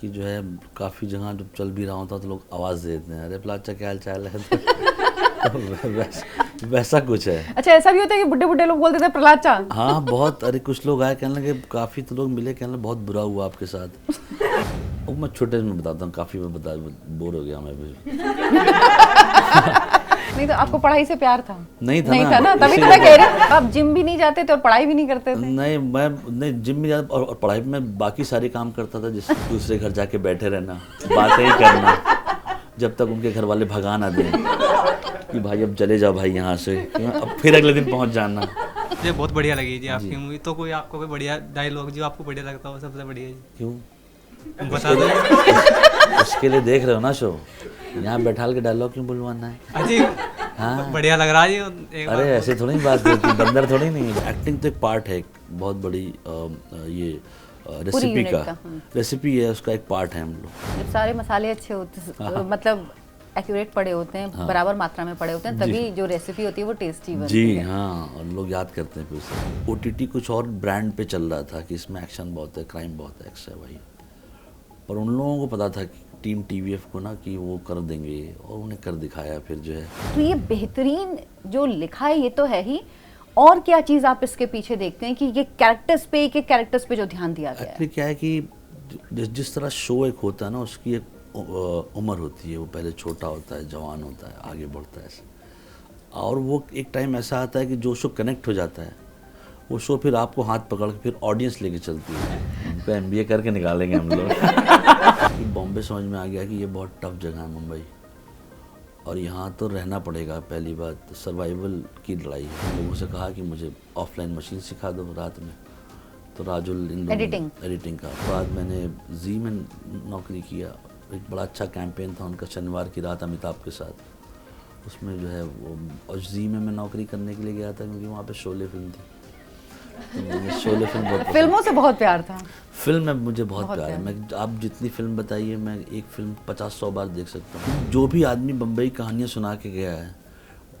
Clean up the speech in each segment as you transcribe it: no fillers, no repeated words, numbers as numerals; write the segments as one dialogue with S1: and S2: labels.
S1: कि जो है काफ़ी जगह जब चल भी रहा होता तो लोग आवाज़ देते हैं, अरे प्लाचा क्या हाल चाल है। तो वैसा कुछ है।
S2: अच्छा, ऐसा भी होता है कि बुड्ढे बुड्ढे लोग बोल देते हैं प्रलाचा?
S1: हाँ बहुत, अरे कुछ लोग आए कहने लगे, काफ़ी तो लोग मिले कहने लगे बहुत बुरा हुआ आपके साथ। वो मैं छोटे में बताता हूँ, काफ़ी मैं बता बोर हो गया मैं भी।
S2: नहीं तो आपको पढ़ाई से प्यार था?
S1: नहीं
S2: था ना, तभी तो मैं कह रही हूँ। आप जिम भी नहीं जाते थे और पढ़ाई भी नहीं करते थे?
S1: नहीं जिम में जाता और पढ़ाई में बाकी सारे काम करता था, जैसे दूसरे घर जाके बैठे रहना, बातें ही करना, जब तक उनके घर वाले भगा ना दें कि भाई अब चले जाओ भाई यहाँ से, अब फिर अगले दिन पहुँच जाना।
S3: मुझे बहुत बढ़िया लगी जी आपकी मूवी। तो कोई आपको कोई बढ़िया डायलॉग जो आपको बढ़िया लगता हो, सबसे बढ़िया जी?
S1: क्यों
S3: बता दो।
S1: उसके लिए देख रहे हो ना शो, यहाँ बैठा के डायलॉग क्यों बुलवाना है?
S3: जी
S1: हाँ
S3: बढ़िया लग रहा है जी। एक
S1: अरे ऐसे थोड़ी बात होती, बंदर थोड़ी नहीं है। एक्टिंग तो एक पार्ट है, बहुत बड़ी ये रेसिपी है, उसका एक पार्ट है हम लोग।
S2: जब सारे मसाले अच्छे होते मतलब एक्यूरेट पड़े होते हैं, बराबर मात्रा में पड़े होते हैं, तभी जो रेसिपी होती है वो टेस्टी बनती है।
S1: जी हाँ, और लोग याद करते हैं फिर से। OTT कुछ और ब्रांड पे चल रहा था कि इसमें एक्शन बहुत है, क्राइम बहुत है, एक्स है भाई, पर उन लोगों को पता था कि टीम TVF को ना कि वो कर देंगे, और उन्हें कर दिखाया फिर जो है।
S2: तो ये बेहतरीन जो लिखा है ये तो है ही, और क्या चीज़ आप इसके पीछे देखते हैं कि ये कैरेक्टर्स पे, एक एक कैरेक्टर्स पे जो ध्यान दिया गया है?
S1: एक्चुअली क्या है कि जिस तरह शो एक होता है ना, उसकी एक उम्र होती है, वो पहले छोटा होता है, जवान होता है, आगे बढ़ता है, और वो एक टाइम ऐसा आता है कि जो शो कनेक्ट हो जाता है, वो शो फिर आपको हाथ पकड़ के फिर ऑडियंस लेके चलती है। उनको MBA करके निकालेंगे हम लोग। बॉम्बे समझ में आ गया कि ये बहुत टफ जगह है मुंबई, और यहाँ तो रहना पड़ेगा। पहली बात सर्वाइवल की लड़ाई है। लोगों से कहा कि मुझे ऑफलाइन मशीन सिखा दो रात में, तो राजुल एडिटिंग का। बाद मैंने जी में नौकरी किया, एक बड़ा अच्छा कैंपेन था उनका, शनिवार की रात अमिताभ के साथ, उसमें जो है वो, और जी में मैं नौकरी करने के लिए गया था क्योंकि वहाँ पे शोले फिल्म थी, तो मुझे शोले फिल्म बहुत
S2: फिल्मों से बहुत प्यार था।
S1: फिल्म में मुझे बहुत प्यार है। मैं आप जितनी फिल्म बताइए, मैं एक फिल्म 50-100 बार देख सकता हूँ। जो भी आदमी बम्बई कहानियाँ सुना के गया है,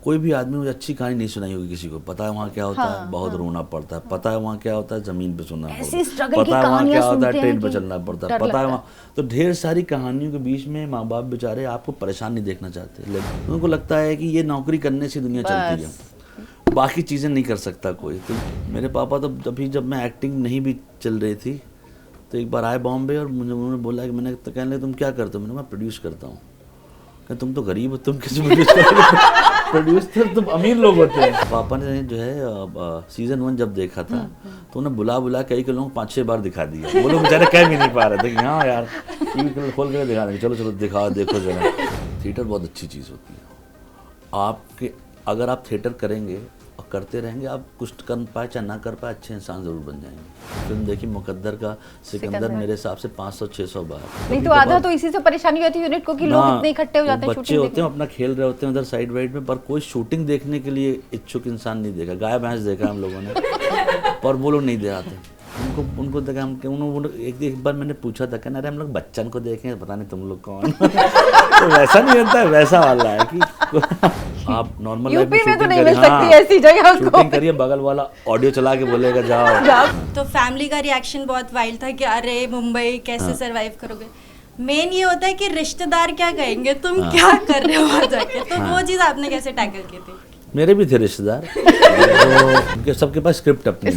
S1: कोई भी आदमी मुझे अच्छी कहानी नहीं सुनाई होगी किसी को। पता है वहाँ क्या होता है, बहुत रोना पड़ता है। पता है वहाँ क्या होता है, ज़मीन पे सुनना पड़ता है। पता है वहाँ क्या होता है, ट्रेन पे चलना पड़ता है। पता है वहाँ, तो ढेर सारी कहानियों के बीच में माँ बाप बेचारे आपको परेशान नहीं देखना चाहते, लेकिन उनको लगता है कि ये नौकरी करने से दुनिया चलती है, बाकी चीज़ें नहीं कर सकता कोई। तो मेरे पापा तो जब मैं एक्टिंग नहीं भी चल रही थी, तो एक बार आए बॉम्बे और मुझे उन्होंने बोला कि, मैंने तो कहने लगे तुम क्या करते हो? मैं प्रोड्यूस करता हूँ। क्या तुम तो गरीब हो, तुम किसी प्रोड्यूस करोगे? प्रोड्यूसर तुम अमीर लोग होते हैं। पापा ने जो है सीजन 1 जब देखा था, तो उन्हें बुला कई लोगों को 5-6 बार दिखा दिया। वो लोग बेचारे कह भी नहीं पा रहे थे कि हाँ यार TV खोल कर दिखा देंगे, चलो दिखाओ, देखो जरा। थिएटर बहुत अच्छी चीज़ होती है। आपके अगर आप थिएटर करेंगे और करते रहेंगे, आप कुछ कर पाए चाहे ना कर पाए, अच्छे इंसान ज़रूर बन जाएंगे। फिल्म देखी मुकद्दर का सिकंदर मेरे हिसाब से 500-600 बार।
S2: नहीं तो आधा तो इसी से परेशानी होती है यूनिट को कि लोग इतने इकट्ठे हो जाते हैं,
S1: बच्चे होते हैं अपना खेल रहे होते हैं उधर साइड वाइड में, पर कोई शूटिंग देखने के लिए इच्छुक इंसान नहीं देखा। गाय भैंस देखा हम लोगों ने, पर वो लोग नहीं दे आते। उनको देखा हम, एक बार मैंने पूछा था, कहना अरे हम लोग बच्चन को देखें, पता नहीं तुम लोग कौन। तो वैसा नहीं होता है, वैसा वाला है कि आप नॉर्मल लाइफ में
S2: शूटिंग करिए,
S1: शूटिंग करिए, बगल वाला ऑडियो चला के बोलेगा जाओ।
S4: तो फैमिली का रिएक्शन बहुत वाइल्ड था कि अरे मुंबई कैसे सरवाइव करोगे। मेन ये होता है कि रिश्तेदार क्या कहेंगे, तुम क्या कर रहे हो वहाँ जाके, तो वो चीज़ आपने कैसे टैकल की थी?
S1: मेरे भी थे रिश्तेदार, तो सबके पास स्क्रिप्ट अपनी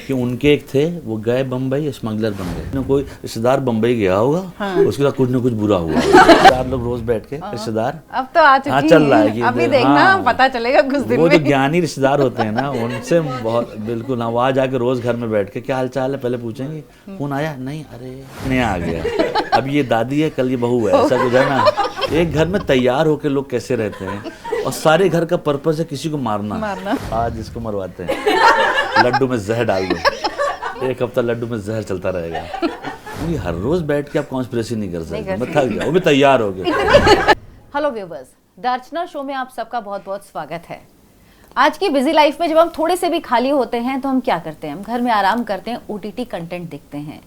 S1: कि उनके एक थे, वो गए बम्बई, स्मगलर बन गए। कोई रिश्तेदार बम्बई गया होगा, उसके साथ कुछ ना कुछ बुरा हुआ। 4 लोग रोज बैठ के रिश्तेदार,
S2: अब तो आ चुकी
S1: चल रहा है,
S2: अभी देखना पता चलेगा कुछ दिन में।
S1: वो जो ज्ञानी रिश्तेदार होते हैं ना, उनसे बहुत बिल्कुल ना, वहाँ जाके रोज घर में बैठ के क्या हाल चाल है पहले पूछेंगे, फोन आया नहीं, अरे नया आ गया, अब ये दादी है, कल ये बहू है, ऐसा कुछ है ना। एक घर में तैयार होकर लोग कैसे रहते हैं, और सारे घर का पर्पस है किसी को मारना। आज इसको मरवाते हैं, लड्डू में जहर डाल दो, 1 हफ्ता लड्डू में जहर चलता रहेगा। क्योंकि हर रोज बैठ के आप कॉन्स्पिरेसी नहीं कर सकते, मैं थक गया, वो भी तैयार हो गए।
S2: Hello viewers, the Archana show में आप सबका बहुत बहुत स्वागत है। आज की बिजी लाइफ में जब हम थोड़े से भी खाली होते हैं तो हम क्या करते हैं, हम घर में आराम करते हैं, OTT कंटेंट देखते हैं।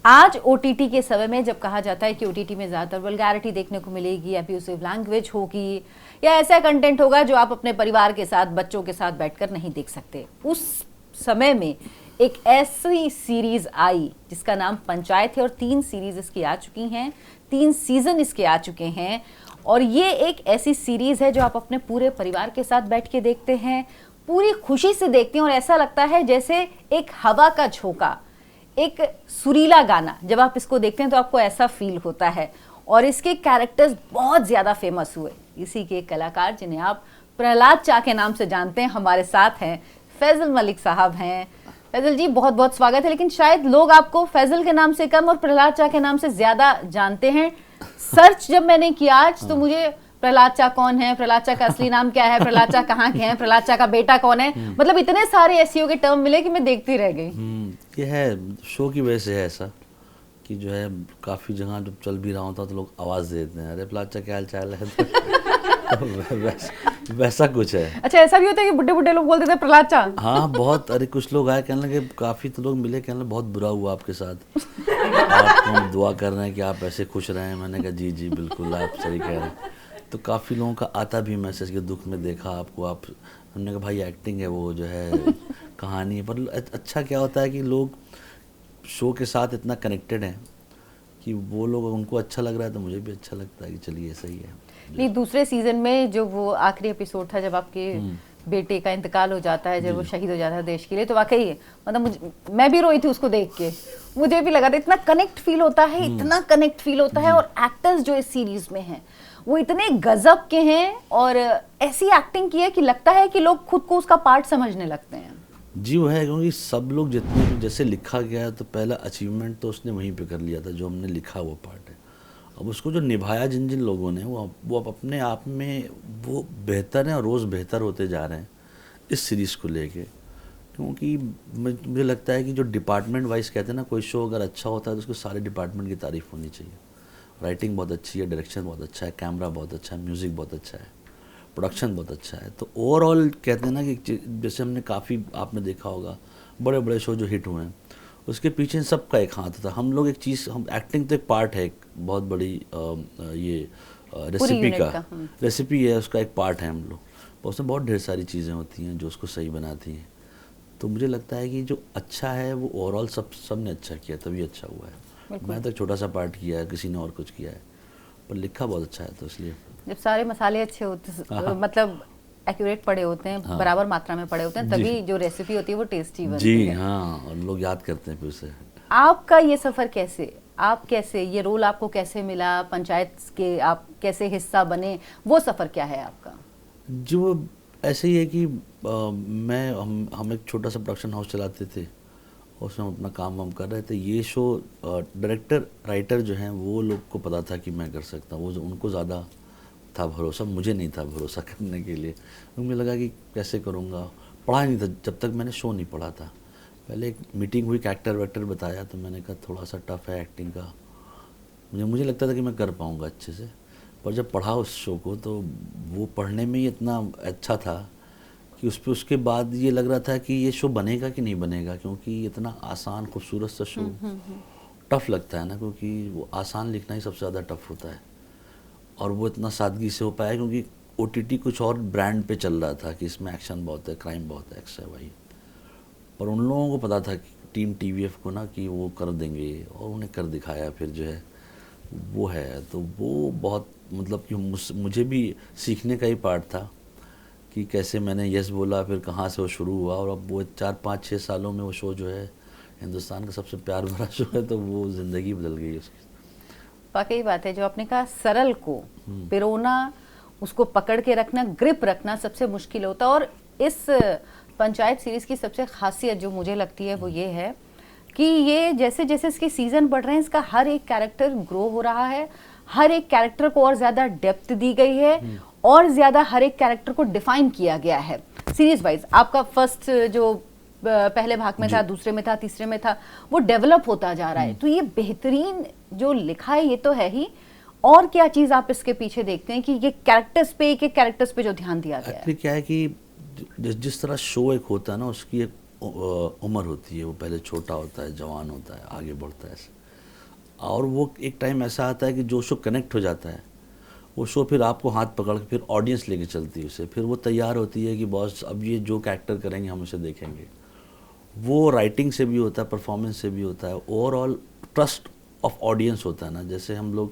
S2: आज OTT के समय में जब कहा जाता है कि OTT में ज़्यादातर वल्गैरिटी देखने को मिलेगी, अब्यूसिव लैंग्वेज होगी, या ऐसा कंटेंट होगा जो आप अपने परिवार के साथ, बच्चों के साथ बैठकर नहीं देख सकते, उस समय में एक ऐसी सीरीज आई जिसका नाम पंचायत है और 3 सीरीज इसकी आ चुकी हैं, 3 सीजन इसके आ चुके हैं। और ये एक ऐसी सीरीज है जो आप अपने पूरे परिवार के साथ बैठ के देखते हैं, पूरी खुशी से देखते हैं और ऐसा लगता है जैसे एक हवा का झोंका, एक सुरीला गाना। जब आप इसको देखते हैं तो आपको ऐसा फील होता है। और इसके कैरेक्टर्स बहुत ज़्यादा फेमस हुए। इसी के कलाकार जिन्हें आप प्रहलाद चा के नाम से जानते हैं, हमारे साथ हैं फैजल मलिक साहब हैं। फैजल जी, बहुत बहुत स्वागत है। लेकिन शायद लोग आपको फैजल के नाम से कम और प्रहलाद चा के नाम से ज़्यादा जानते हैं। सर्च जब मैंने किया आज तो मुझे प्रहलाद चा कौन है, प्रहलाद चा का असली नाम क्या है, प्रहलाद चा कहाँ के हैं, प्रहलाद चा का बेटा कौन है, मतलब इतने सारे एसईओ के टर्म मिले कि मैं देखती रह गई।
S1: ये है शो की वजह से है ऐसा कि जो है काफ़ी जगह जब चल भी रहा होता तो लोग आवाज़ देते हैं, अरे प्लाचा क्या हाल चाल है। तो वैसा कुछ है।
S2: अच्छा, ऐसा भी होता है कि बुड्ढे बुड्ढे लोग बोलते थे प्रहलाद चा?
S1: हाँ बहुत, अरे कुछ लोग आए कहने लगे, काफ़ी तो लोग मिले कहने लगे बहुत बुरा हुआ आपके साथ, आपको हम दुआ कर रहे हैं कि आप ऐसे खुश रहें। मैंने कहा जी जी बिल्कुल आप सही कह रहे हैं। तो काफ़ी लोगों का आता भी मैसेज के दुख में देखा आपको, आप, हमने कहा भाई एक्टिंग है वो जो है कहानी है। पर अच्छा क्या होता है कि लोग शो के साथ इतना कनेक्टेड हैं कि वो लोग, उनको अच्छा लग रहा है तो मुझे भी अच्छा लगता है कि चलिए सही है।
S2: नहीं, दूसरे सीजन में जो वो आखिरी एपिसोड था जब आपके बेटे का इंतकाल हो जाता है, जब वो शहीद हो जाता है देश के लिए, तो वाकई मतलब मैं भी रोई थी उसको देख के। मुझे भी लगा था इतना कनेक्ट फील होता है, इतना कनेक्ट फील होता है। और एक्टर्स जो इस सीरीज में हैं वो इतने गजब के हैं और ऐसी एक्टिंग की है कि लगता है कि लोग खुद को उसका पार्ट समझने लगते हैं।
S1: जी वो है, क्योंकि सब लोग जितने भी, जैसे लिखा गया है तो पहला अचीवमेंट तो उसने वहीं पे कर लिया था जो हमने लिखा वो पार्ट है। अब उसको जो निभाया जिन जिन लोगों ने, वो अब अपने आप में वो बेहतर हैं और रोज़ बेहतर होते जा रहे हैं इस सीरीज़ को लेके। क्योंकि मुझे लगता है कि जो डिपार्टमेंट वाइज कहते हैं ना, कोई शो अगर अच्छा होता है तो उसको सारे डिपार्टमेंट की तारीफ़ होनी चाहिए। राइटिंग बहुत अच्छी है, डायरेक्शन बहुत अच्छा है, कैमरा बहुत अच्छा है, म्यूज़िक बहुत अच्छा है, प्रोडक्शन बहुत अच्छा है। तो ओवरऑल कहते हैं ना कि जैसे हमने काफ़ी, आपने देखा होगा बड़े बड़े शो जो हिट हुए हैं, उसके पीछे सबका एक हाथ था। हम लोग एक चीज़, हम एक्टिंग तो एक पार्ट है, एक बहुत बड़ी ये रेसिपी का रेसिपी है, उसका एक पार्ट है हम लोग। पर उसमें बहुत ढेर सारी चीज़ें होती हैं जो उसको सही बनाती हैं। तो मुझे लगता है कि जो अच्छा है वो ओवरऑल सब ने अच्छा किया, तभी अच्छा हुआ है। मैं तो छोटा सा पार्ट किया है, किसी ने और कुछ किया है, पर लिखा बहुत अच्छा है। तो इसलिए
S2: जब सारे मसाले अच्छे होते, मतलब एक्यूरेट पड़े होते हैं, बराबर मात्रा में पड़े होते हैं, तभी जो रेसिपी होती है वो टेस्टी बनती है।
S1: जी हाँ, और लोग याद करते हैं फिर से।
S2: आपका ये सफ़र कैसे, आप कैसे, ये रोल आपको कैसे मिला, पंचायत के आप कैसे हिस्सा बने, वो सफ़र क्या है आपका?
S1: जो ऐसे ही है कि हम एक छोटा सा प्रोडक्शन हाउस चलाते थे, उसमें हम अपना काम वाम कर रहे थे। ये शो डायरेक्टर राइटर जो हैं वो लोग को पता था कि मैं कर सकता हूँ, वो उनको ज़्यादा था भरोसा, मुझे नहीं था भरोसा करने के लिए। मुझे लगा कि कैसे करूँगा, पढ़ा नहीं था जब तक मैंने शो नहीं पढ़ा था। पहले एक मीटिंग हुई, एक्टर वैक्टर बताया, तो मैंने कहा थोड़ा सा टफ है एक्टिंग का। मुझे लगता था कि मैं कर पाऊँगा अच्छे से, पर जब पढ़ा उस शो को तो वो पढ़ने में ही इतना अच्छा था कि उसके बाद ये लग रहा था कि ये शो बनेगा कि नहीं बनेगा, क्योंकि इतना आसान खूबसूरत सा शो टफ़ लगता है ना, क्योंकि वो आसान लिखना ही सबसे ज़्यादा टफ़ होता है। और वो इतना सादगी से हो पाया क्योंकि OTT कुछ और ब्रांड पे चल रहा था कि इसमें एक्शन बहुत है, क्राइम बहुत है, एक्स है भाई। पर उन लोगों को पता था कि टीम TVF को ना कि वो कर देंगे, और उन्हें कर दिखाया। फिर जो है वो है, तो वो बहुत मतलब कि मुझे भी सीखने का ही पार्ट था कि कैसे मैंने यस बोला, फिर कहाँ से वो शुरू हुआ, और अब वो 4-5-6 सालों में वो शो जो है हिंदुस्तान का सबसे प्यार भरा शो है, तो वो ज़िंदगी बदल गई उसकी।
S2: वाकई बात है, जो आपने कहा सरल को पिरोना, उसको पकड़ के रखना, ग्रिप रखना सबसे मुश्किल होता है। और इस पंचायत सीरीज़ की सबसे खासियत जो मुझे लगती है वो ये है कि ये जैसे जैसे इसके सीज़न बढ़ रहे हैं, इसका हर एक कैरेक्टर ग्रो हो रहा है, हर एक कैरेक्टर को और ज़्यादा डेप्थ दी गई है, और ज़्यादा हर एक कैरेक्टर को डिफाइन किया गया है सीरीज वाइज। आपका फर्स्ट जो पहले भाग में था, दूसरे में था, तीसरे में था, वो डेवलप होता जा रहा है। तो ये बेहतरीन जो लिखा है ये तो है ही, और क्या चीज़ आप इसके पीछे देखते हैं कि ये कैरेक्टर्स पे, एक एक कैरेक्टर्स पे जो ध्यान दिया गया है?
S1: क्या है कि जिस तरह शो एक होता है ना, उसकी एक उम्र होती है, वो पहले छोटा होता है, जवान होता है, आगे बढ़ता है ऐसे, और वो एक टाइम ऐसा आता है कि जो शो कनेक्ट हो जाता है, वो शो फिर आपको हाथ पकड़ के फिर ऑडियंस लेके चलती है उसे, फिर वो तैयार होती है कि बॉस अब ये जो कैरेक्टर करेंगे हम उसे देखेंगे। वो राइटिंग से भी होता है, परफॉर्मेंस से भी होता है, ओवरऑल ट्रस्ट ऑफ ऑडियंस होता है ना। जैसे हम लोग,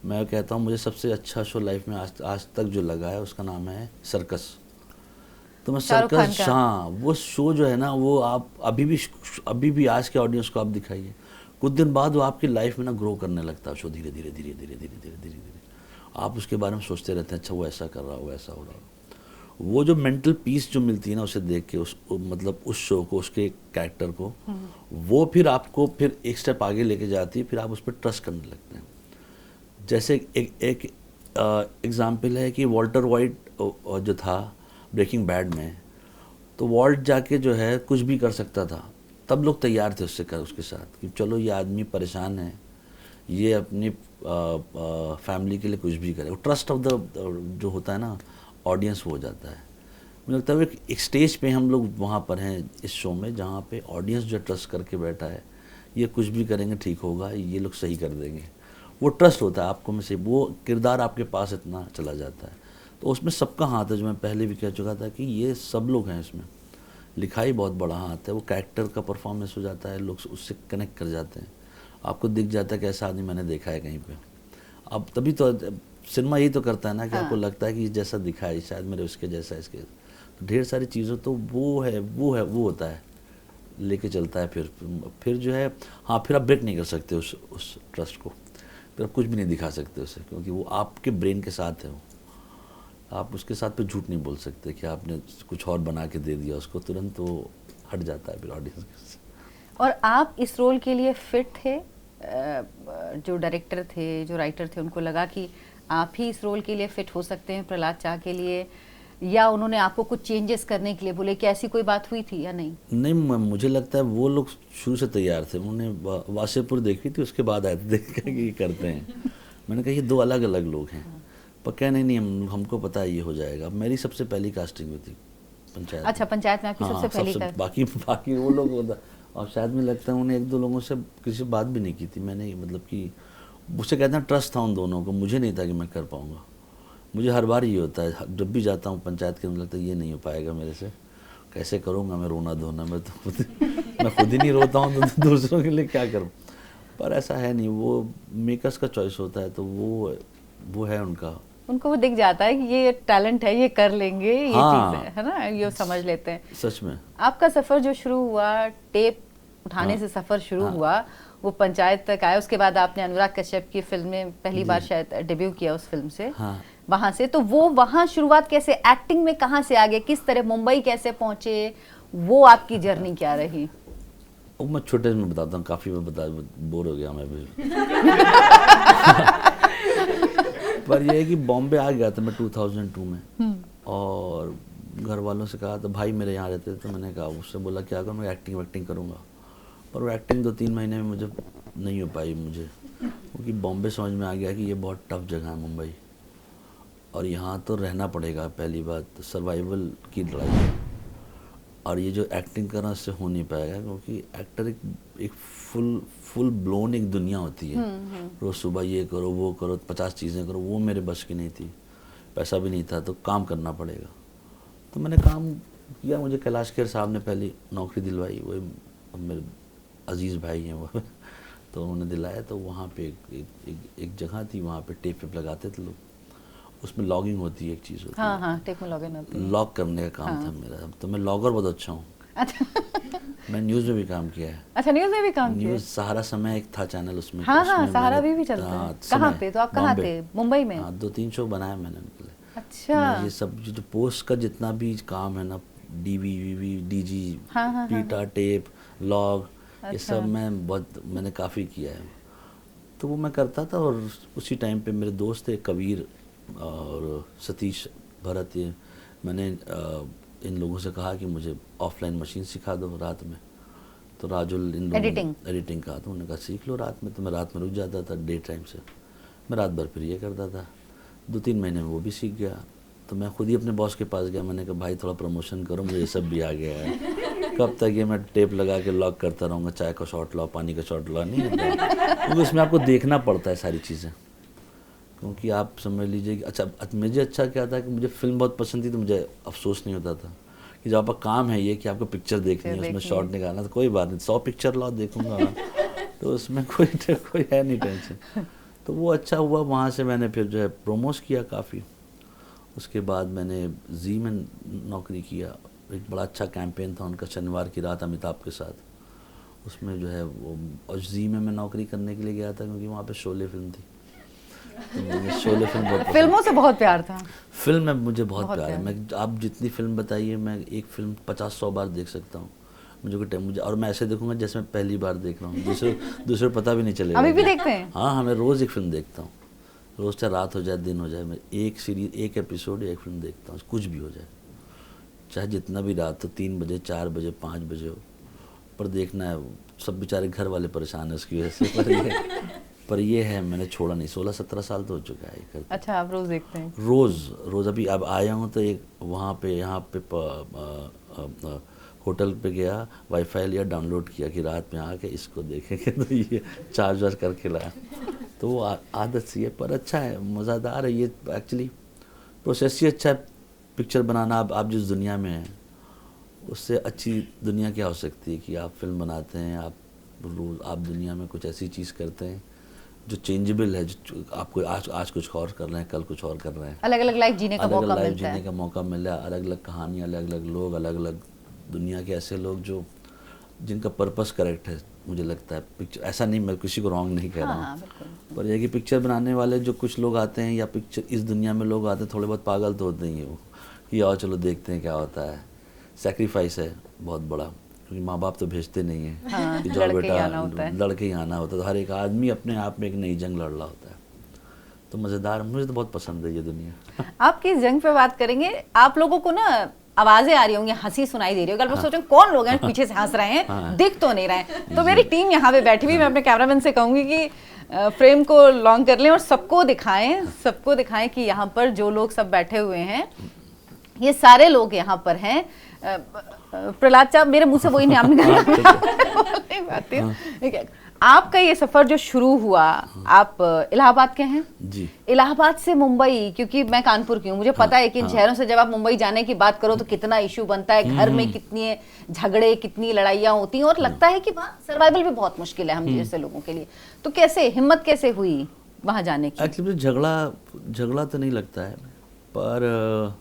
S1: मैं कहता हूँ मुझे सबसे अच्छा शो लाइफ में आज तक जो लगा है उसका नाम है सर्कस। तो मैं
S2: शाहरुख खान
S1: सर्कस,
S2: का।
S1: हाँ, वो शो जो है ना, वो आप अभी भी आज के ऑडियंस को आप दिखाइए, कुछ दिन बाद वो आपकी लाइफ में ना ग्रो करने लगता है शो, धीरे धीरे धीरे धीरे धीरे धीरे धीरे धीरे आप उसके बारे में सोचते रहते हैं, अच्छा वो ऐसा कर रहा, वो ऐसा हो रहा। वो जो मेंटल पीस जो मिलती है ना उसे देख के, उस मतलब उस शो को, उसके कैरेक्टर को, वो फिर आपको फिर एक स्टेप आगे लेके जाती है, फिर आप उस पर ट्रस्ट करने लगते हैं। जैसे एक एग्जाम्पल है कि वॉल्टर वाइट जो था ब्रेकिंग बैड में, तो वॉल्ट जाके जो है कुछ भी कर सकता था, तब लोग तैयार थे उसके साथ कि चलो ये आदमी परेशान है, ये अपनी फैमिली के लिए कुछ भी करे। वो ट्रस्ट ऑफ द जो होता है ना ऑडियंस, वो हो जाता है। मुझे लगता है एक स्टेज पे हम लोग वहाँ पर हैं इस शो में, जहाँ पे ऑडियंस जो ट्रस्ट करके बैठा है, ये कुछ भी करेंगे ठीक होगा, ये लोग सही कर देंगे। वो ट्रस्ट होता है आपको में से, वो किरदार आपके पास इतना चला जाता है। तो उसमें सबका हाथ है, जो मैं पहले भी कह चुका था कि ये सब लोग हैं इसमें, लिखाई बहुत बड़ा हाथ है। वो कैरेक्टर का परफॉर्मेंस हो जाता है, लोग उससे कनेक्ट कर जाते हैं, आपको दिख जाता है कि ऐसा आदमी मैंने देखा है कहीं पे। अब तभी तो सिनेमा यही तो करता है ना कि आपको लगता है कि जैसा दिखा है शायद मेरे उसके जैसा इसके, तो ढेर सारी चीज़ों तो वो होता है, लेके चलता है। फिर जो है, हाँ, फिर आप ब्रेक नहीं कर सकते उस ट्रस्ट को, फिर आप कुछ भी नहीं दिखा सकते उसे, क्योंकि वो आपके ब्रेन के साथ है। वो आप उसके साथ पे झूठ नहीं बोल सकते कि आपने कुछ और बना के दे दिया उसको, तुरंत वो हट जाता है फिर ऑडियंस से।
S2: और आप इस रोल के लिए फिट थे? जो डायरेक्टर थे, जो राइटर थे, उनको लगा कि आप ही इस रोल के लिए फिट हो सकते हैं प्रहलाद चा के लिए, या उन्होंने आपको कुछ चेंजेस करने के लिए बोले, कि ऐसी कोई बात हुई थी या नहीं?
S1: नहीं, मुझे लगता है वो लोग शुरू से तैयार थे। उन्होंने वासेपुर देखी थी, उसके बाद आए थे देख के कि ये करते हैं। मैंने कहा ये दो अलग अलग लोग हैं, पर क्या नहीं हमको पता है ये हो जाएगा। मेरी सबसे पहली कास्टिंग हुई थी पंचायत।
S2: अच्छा, पंचायत में आपकी सबसे पहली
S1: बाकी वो लोग होता, और शायद मुझे लगता है उन्हें एक दो लोगों से किसी बात भी नहीं की थी मैंने, मतलब कि उससे कहते हैं ट्रस्ट था उन दोनों को, मुझे नहीं था कि मैं कर पाऊँगा। मुझे हर बार ये होता है, जब भी जाता हूँ पंचायत के, मुझे लगता है ये नहीं हो पाएगा मेरे से, कैसे करूँगा मैं रोना धोना, मैं खुद ही नहीं रोता हूँ तो दूसरों के लिए क्या करूँ। पर ऐसा है नहीं, वो मेकर्स का चॉइस होता है, तो वो है उनको
S2: वो दिख जाता है कि ये टैलेंट है, ये कर लेंगे, ये चीज़ है ना, ये समझ लेते हैं।
S1: सच में
S2: आपका सफ़र जो शुरू हुआ, टेप उठाने से सफ़र शुरू हुआ, वो पंचायत तक आया, उसके बाद आपने अनुराग कश्यप की फिल्म में पहली बार शायद डेब्यू किया उस फिल्म से। वहाँ से तो वो वहाँ शुरुआत कैसे, एक्टिंग में कहाँ से आगे, किस तरह मुंबई कैसे पहुँचे, वो आपकी जर्नी क्या रही?
S1: वो मैं छोटे में बताता हूँ, काफ़ी मैं बोर हो गया मैं भी। पर ये है कि बॉम्बे आ गया था मैं 2002 में, और घर वालों से कहा, तो भाई मेरे यहाँ रहते थे, तो मैंने कहा, उससे बोला क्या करूँ, मैं एक्टिंग करूँगा। पर वो एक्टिंग 2-3 महीने में मुझे नहीं हो पाई मुझे, क्योंकि बॉम्बे समझ में आ गया कि ये बहुत टफ जगह है मुंबई, और यहाँ तो रहना पड़ेगा। पहली बात सर्वाइवल की लड़ाई, और ये जो एक्टिंग करना उससे हो नहीं पाएगा, क्योंकि एक्टर एक फुल ब्लोन एक दुनिया होती है। रोज़ सुबह ये करो, वो करो, 50 चीज़ें करो, वो मेरे बस की नहीं थी, पैसा भी नहीं था, तो काम करना पड़ेगा। तो मैंने काम किया, मुझे कैलाश खेर साहब ने पहली नौकरी दिलवाई, वो मेरे अजीज़ भाई हैं वो, तो उन्होंने दिलाया। तो वहाँ पे एक जगह थी, वहाँ पे टेप लगाते थे लोग, उसमें लॉगिंग होती है, एक चीज़ होती है।
S2: हाँ, टेप में लॉगिंग होती है,
S1: लॉग करने का काम था मेरा। तो मैं लॉगर बहुत अच्छा हूँ।
S2: अच्छा।
S1: मैं न्यूज़ में भी काम किया है।
S2: अच्छा, न्यूज़ में भी काम किया?
S1: न्यूज़ सहारा समय एक था चैनल, उसमें
S2: हाँ, सहारा भी चलता है। कहाँ पे? तो आप कहाँ थे? मुंबई में?
S1: हाँ, 2-3 शो बनाए मैंने।
S2: अच्छा।
S1: ये सब जो पोस्ट का जितना भी काम है ना, DV, DG, पीटा, टेप, लॉग, ये सब मैंने काफ़ी किया है। तो वो मैं करता था, और उसी टाइम पे मेरे दोस्त थे कबीर और सतीश भरत, ये मैंने इन लोगों से कहा कि मुझे ऑफलाइन मशीन सिखा दो रात में। तो राजुल इन लोगों एडिटिंग का, तो उन्होंने कहा सीख लो रात में। तो मैं रात में रुक जाता था डे टाइम से, मैं रात भर फिर ये करता था। 2-3 महीने में वो भी सीख गया। तो मैं खुद ही अपने बॉस के पास गया, मैंने कहा भाई थोड़ा प्रमोशन करो, मुझे ये सब भी आ गया है। कब तक ये मैं टेप लगा के लॉक करता रहूँगा, चाय का शॉट लाओ, पानी का शॉट लाओ, नहीं होता। क्योंकि उसमें आपको देखना पड़ता है सारी चीज़ें, क्योंकि आप समझ लीजिए कि अच्छा मुझे अच्छा क्या था कि मुझे फिल्म बहुत पसंद थी, तो मुझे अफसोस नहीं होता था कि जब आपका काम है ये कि आपको पिक्चर देखनी है, उसमें शॉट निकालना, तो कोई बात नहीं, 100 पिक्चर लाओ देखूंगा तो उसमें कोई है नहीं टेंशन। तो वो अच्छा हुआ, वहाँ से मैंने फिर जो है प्रोमोस किया काफ़ी। उसके बाद मैंने जी में नौकरी किया, एक बड़ा अच्छा कैंपेन था उनका, शनिवार की रात अमिताभ के साथ। उसमें जो है वो, और जी में मैं नौकरी करने के लिए गया था क्योंकि वहाँ पे शोले फिल्म थी, तो मुझे शोले फिल्म बहुत
S2: फिल्मों से बहुत प्यार था।
S1: फिल्म में मुझे बहुत प्यार है। मैं, आप जितनी फिल्म बताइए, मैं एक फिल्म 50-100 बार देख सकता हूँ। मुझे कोई मुझे, और मैं ऐसे देखूंगा जैसे मैं पहली बार देख रहा हूँ, दूसरे पता भी नहीं चलेगा।
S2: अभी भी देखते हैं?
S1: हाँ, मैं रोज़ एक फिल्म देखता हूँ, रोज़ चाहे रात हो जाए दिन हो जाए, मैं एक सीरीज, एक एपिसोड या एक फिल्म देखता हूँ, कुछ भी हो जाए, चाहे जितना भी रात हो, 3 बजे 4 बजे 5 बजे हो, पर देखना है। सब बेचारे घर वाले परेशान है उसकी वजह से, पर ये है मैंने छोड़ा नहीं। 16-17 साल तो हो चुका है करते।
S2: अच्छा, आप रोज देखते हैं?
S1: रोज़ अभी अब आया हूँ तो एक वहाँ पे, यहाँ पे होटल पे गया, वाईफाई लिया, डाउनलोड किया कि रात में आके इसको देखेंगे, तो ये चार्ज वार्ज करके लाया। तो वो आदत सी है, पर अच्छा है, मज़ेदार है ये। एक्चुअली प्रोसेस ही अच्छा है पिक्चर बनाना। आप जिस दुनिया में हैं उससे अच्छी दुनिया क्या हो सकती है कि आप फिल्म बनाते हैं, आप रोज़ आप दुनिया में कुछ ऐसी चीज़ करते हैं जो चेंजेबल है, जो आपको आज कुछ और कर रहे हैं, कल कुछ और कर रहे हैं,
S2: अलग अलग लाइफ जीने का मौका मिलता है,
S1: जीने का मौका मिला, अलग अलग कहानियाँ, अलग अलग लोग, अलग अलग दुनिया के ऐसे लोग जो जिनका पर्पस करेक्ट है। मुझे लगता है पिक्चर, ऐसा नहीं मैं किसी को रॉन्ग नहीं कह रहा हूँ, पर यह कि पिक्चर बनाने वाले जो कुछ लोग आते हैं, या पिक्चर इस दुनिया में लोग आते हैं, थोड़े बहुत पागल तो होते ही हैं वो, कि आओ चलो देखते हैं क्या होता है। सेक्रीफाइस है बहुत बड़ा, क्योंकि माँ बाप तो भेजते नहीं हैं।
S2: हाँ,
S1: कि जाओ बेटा, लड़के ही आना होता है। तो हर एक आदमी अपने आप में एक नई जंग लड़ रहा होता है। तो मज़ेदार, मुझे तो बहुत पसंद है ये दुनिया।
S2: आपकी इस जंग पे बात करेंगे। आप लोगों को ना आवाजें आ रही होंगी, हंसी सुनाई दे रही होगी, आप सोचें कौन लोग हैं पीछे से हंस रहे हैं, दिख तो नहीं रहे हैं। तो मेरी टीम यहाँ पे बैठी हुई, मैं अपने कैमरामैन से कहूंगी कि फ्रेम को लॉन्ग कर लें और सबको दिखाएं कि यहाँ पर जो लोग सब बैठे हुए हैं, ये सारे लोग यहाँ पर हैं। प्रहलाद साहब, मेरे मुंह से वही नाम निकल। आपका ये सफर जो शुरू हुआ, आप इलाहाबाद के हैं
S1: जी।
S2: इलाहाबाद से मुंबई, क्योंकि मैं कानपुर की हूँ, मुझे पता है कि इन शहरों से जब आप मुंबई जाने की बात करो तो कितना इशू बनता है, घर में कितनी झगड़े, कितनी लड़ाइयाँ होती हैं, और लगता है कि वहाँ सर्वाइवल भी बहुत मुश्किल है हम जैसे लोगों के लिए। तो कैसे हिम्मत कैसे हुई वहाँ जाने की?
S1: एक्चुअली झगड़ा तो नहीं लगता है, पर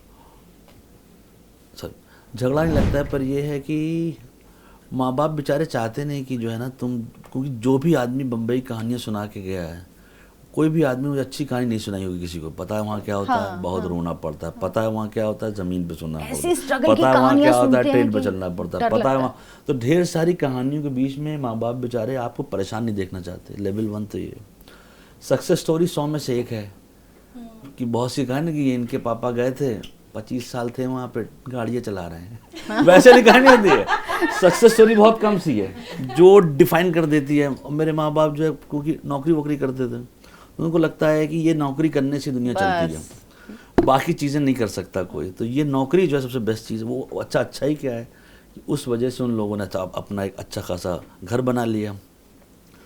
S1: झगड़ा नहीं लगता है, पर यह है कि माँ बाप बेचारे चाहते नहीं कि जो है ना तुम, क्योंकि जो भी आदमी बम्बई कहानियाँ सुना के गया है, कोई भी आदमी मुझे अच्छी कहानी नहीं सुनाई होगी किसी को। पता है वहाँ क्या होता है, बहुत रोना पड़ता है। पता है वहाँ क्या होता है, ज़मीन पे सोना पड़ता है। पता है वहाँ क्या होता है, ट्रेन पे चलना पड़ता है। पता है वहाँ, तो ढेर सारी कहानियों के बीच में माँ बाप बेचारे आपको परेशान नहीं देखना चाहते। लेवल 1 तो ये सक्सेस स्टोरी 100 में से एक है कि बहुत सी कहानी कि इनके पापा गए थे, 25 साल थे वहाँ पे, गाड़ियाँ चला रहे हैं। वैसे नहीं कहानी होती है। सक्सेस स्टोरी बहुत कम सी है जो डिफाइन कर देती है। और मेरे माँ बाप जो है, क्योंकि नौकरी वोकरी करते थे, उनको लगता है कि ये नौकरी करने से दुनिया चलती है, बाकी चीज़ें नहीं कर सकता कोई। तो ये नौकरी जो है सबसे बेस्ट चीज़ है। वो अच्छा ही क्या है कि उस वजह से उन लोगों ने अपना एक अच्छा खासा घर बना लिया।